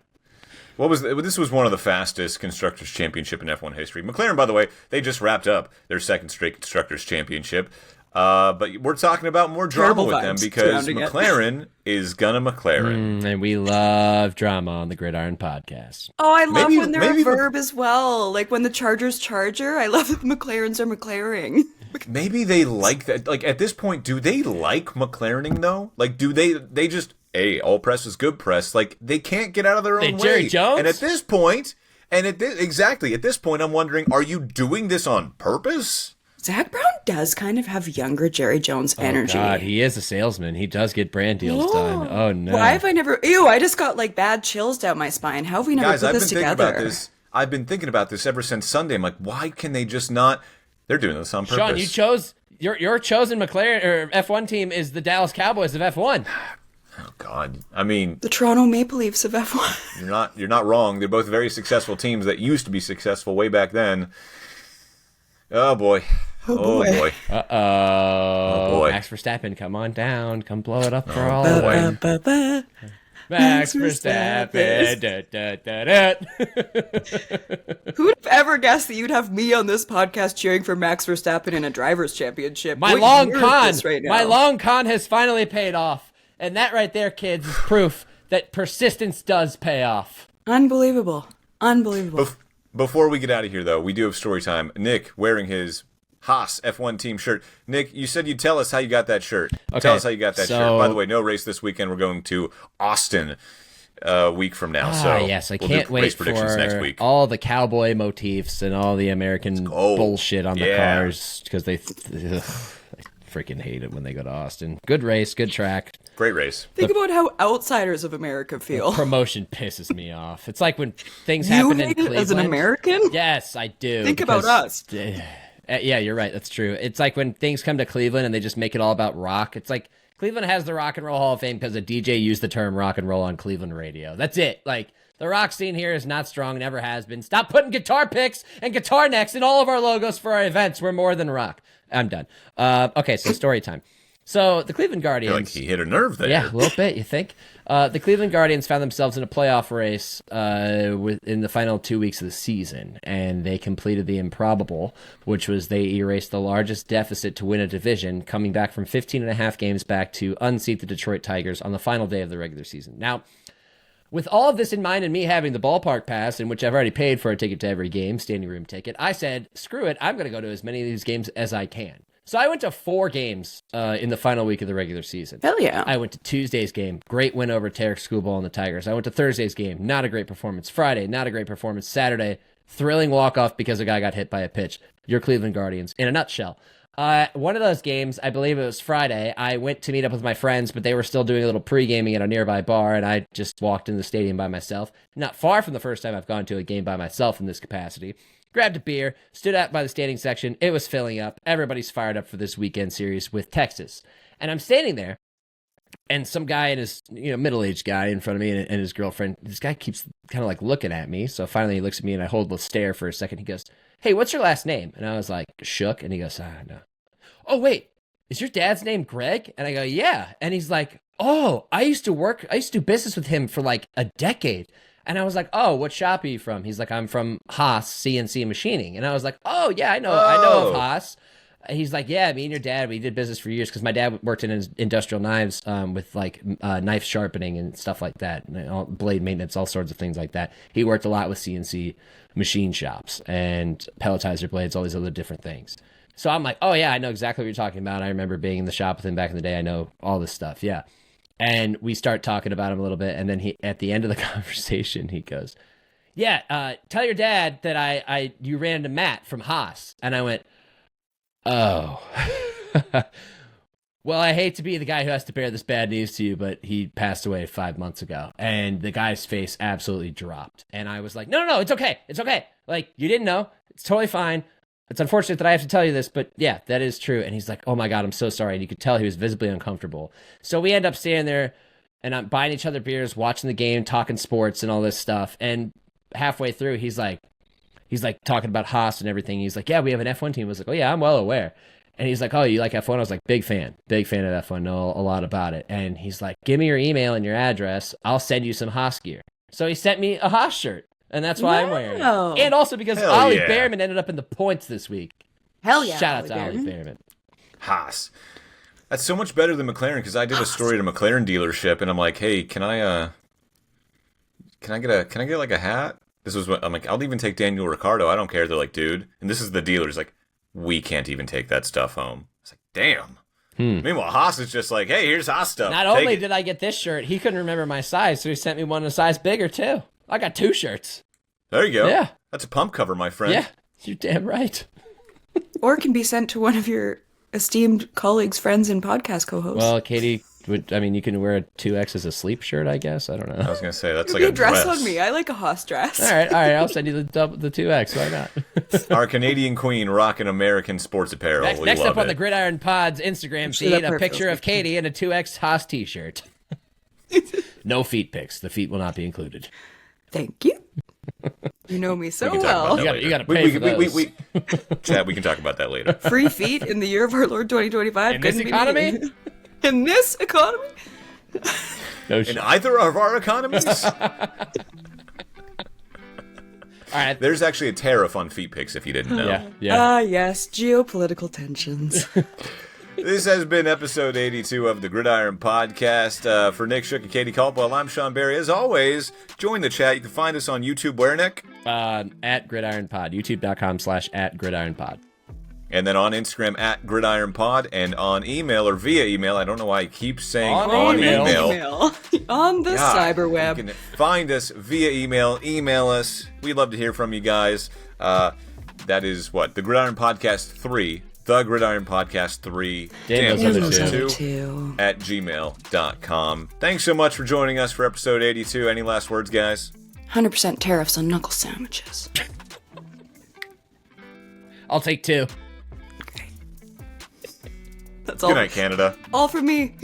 This was one of the fastest Constructors' Championship in F1 history. McLaren, by the way, they just wrapped up their second straight Constructors' Championship. But we're talking about more drama Terrible with them vibes because surrounding it. McLaren is gonna McLaren. And we love drama on the Gridiron Podcast. Oh, I love Maybe- when they're maybe a verb as well. Like when the Chargers charger. I love that the McLarens are McLaring. Maybe they like that. Like, at this point, do they like McLarening, though? Like, do they just, hey, all press is good press. Like, they can't get out of their own way. Jerry Jones? And at this point, at this point, I'm wondering, are you doing this on purpose? Zach Brown does kind of have younger Jerry Jones energy. Oh, God, he is a salesman. He does get brand deals done. Oh, no. Why have I never... Ew, I just got like bad chills down my spine. How have we never Guys, put I've this been thinking together? about this. I've been thinking about this ever since Sunday. I'm like, why can they just not... They're doing this on purpose. Sean, you chose... Your chosen McLaren or F1 team is the Dallas Cowboys of F1. Oh, God. I mean... The Toronto Maple Leafs of F1. You're not wrong. They're both very successful teams that used to be successful way back then. Oh, boy. Oh, boy. Uh-oh. Oh, boy. Max Verstappen, come on down. Come blow it up for all boy. of them. Max Verstappen. Verstappen. Who would have ever guessed that you'd have me on this podcast cheering for Max Verstappen in a driver's championship? My What long year is con. this right now? My long con has finally paid off. And that right there, kids, is proof that persistence does pay off. Unbelievable. Unbelievable. Before we get out of here, though, we do have story time. Nick wearing his Haas F1 team shirt. Nick, you said you'd tell us how you got that shirt. Okay, Tell us how you got that so- shirt. By the way, no race this weekend. We're going to Austin a week from now. So Yes, I we'll can't do wait race predictions for next week. all the cowboy motifs and all the American go. bullshit on the Yeah. cars because I freaking hate it when they go to Austin. Good race, good track. Great race. Think about how outsiders of America feel. Promotion pisses me off. It's like when things You happen in hate it Cleveland. as an American? Yes, I do. Think about us. Yeah, you're right. That's true. It's like when things come to Cleveland and they just make it all about rock. It's like Cleveland has the Rock and Roll Hall of Fame because a DJ used the term rock and roll on Cleveland radio. That's it. Like, the rock scene here is not strong, never has been. Stop putting guitar picks and guitar necks in all of our logos for our events. We're more than rock. I'm done. Okay, so story time. So the Cleveland I feel Guardians... like he hit a nerve there. Yeah, a little bit, you think? The Cleveland Guardians found themselves in a playoff race in the final 2 weeks of the season, and they completed the improbable, which was they erased the largest deficit to win a division, coming back from 15 and a half games back to unseat the Detroit Tigers on the final day of the regular season. Now, with all of this in mind and me having the ballpark pass, in which I've already paid for a ticket to every game, standing room ticket, I said, screw it, I'm going to go to as many of these games as I can. So I went to 4 games in the final week of the regular season. Hell yeah. I went to Tuesday's game, great win over Tarek Schoolball and the Tigers. I went to Thursday's game, not a great performance. Friday, not a great performance. Saturday, thrilling walk-off because a guy got hit by a pitch. Your Cleveland Guardians, in a nutshell. One of those games, I believe it was Friday, I went to meet up with my friends, but they were still doing a little pre-gaming at a nearby bar, and I just walked into the stadium by myself. Not far from the first time I've gone to a game by myself in this capacity. Grabbed a beer, stood out by the standing section. It was filling up. Everybody's fired up for this weekend series with Texas. And I'm standing there, and some guy and his, middle-aged guy in front of me and his girlfriend, this guy keeps kind of like looking at me. So finally he looks at me and I hold the stare for a second. He goes, "Hey, what's your last name?" And I was like, shook. And he goes, no. "Oh, wait, is your dad's name Greg?" And I go, "Yeah." And he's like, "Oh, I used to do business with him for like a decade." And I was like, "Oh, what shop are you from?" He's like, "I'm from Haas CNC Machining." And I was like, "Oh, yeah, I know of Haas." He's like, "Yeah, me and your dad, we did business for years," because my dad worked in industrial knives with like knife sharpening and stuff like that, and blade maintenance, all sorts of things like that. He worked a lot with CNC machine shops and pelletizer blades, all these other different things. So I'm like, "Oh, yeah, I know exactly what you're talking about. I remember being in the shop with him back in the day. I know all this stuff." Yeah. And we start talking about him a little bit. And then he, at the end of the conversation, he goes, "Yeah, tell your dad that you ran into Matt from Haas." And I went, "Oh, well, I hate to be the guy who has to bear this bad news to you, but he passed away 5 months ago." And the guy's face absolutely dropped. And I was like, no, it's okay. It's okay. Like, you didn't know. It's totally fine. It's unfortunate that I have to tell you this, but yeah, that is true. And he's like, "Oh my God, I'm so sorry." And you could tell he was visibly uncomfortable. So we end up standing there and I'm buying each other beers, watching the game, talking sports and all this stuff. And halfway through, he's like talking about Haas and everything. He's like, "Yeah, we have an F1 team." I was like, "Oh yeah, I'm well aware." And he's like, "Oh, you like F1? I was like, big fan of F1, know a lot about it." And he's like, "Give me your email and your address. I'll send you some Haas gear." So he sent me a Haas shirt. And that's why I'm wearing it. And also because Ollie Behrman ended up in the points this week. Hell yeah. Shout out to Ollie Behrman. Haas. That's so much better than McLaren, because I did a story at a McLaren dealership and I'm like, "Hey, can I get like a hat?" This was what I'm like, "I'll even take Daniel Ricciardo. I don't care." They're like, "Dude," and this is the dealer's like, "We can't even take that stuff home." It's like, damn. Meanwhile, Haas is just like, "Hey, here's Haas stuff." Not only did I get this shirt, he couldn't remember my size, so he sent me one a size bigger too. I got 2 shirts. There you go. Yeah. That's a pump cover, my friend. Yeah, you're damn right. Or it can be sent to one of your esteemed colleagues, friends, and podcast co-hosts. Well, Katie, you can wear a 2X as a sleep shirt, I guess. I don't know. I was going to say, that's you like a dress dress on me. I like a Haas dress. All right. I'll send you the 2X. Why not? Our Canadian queen rocking American sports apparel. Next love up on it. the Gridiron Pod's Instagram feed, a picture of Katie in a 2X Haas t-shirt. No feet pics. The feet will not be included. Thank you. You know me so We can talk well. about that You gotta later. pay for those. Chad, we can talk about that later. Free feet in the year of our Lord 2025. In this couldn't be economy? me. In this economy? No In shit. either of our economies? All right. There's actually a tariff on feet pics, if you didn't know. Yeah. Ah, yes, geopolitical tensions. This has been episode 82 of the Gridiron Podcast. For Nick Shook and Katie Caldwell, I'm Sean Barie. As always, join the chat. You can find us on YouTube. Where, Nick? At Gridiron Pod. YouTube.com/@GridironPod. And then on Instagram at Gridiron Pod, and on email or via email. I don't know why I keep saying On on email. email. On the God, cyberweb. You can find us via email. Email us. We'd love to hear from you guys. That is what? The Gridiron Podcast 3. The Gridiron Podcast 3. Damn Damn those those other other two. at gmail.com. Thanks so much for joining us for episode 82. Any last words, guys? 100% tariffs on knuckle sandwiches. I'll take 2. That's all. Good night, Canada. All from me.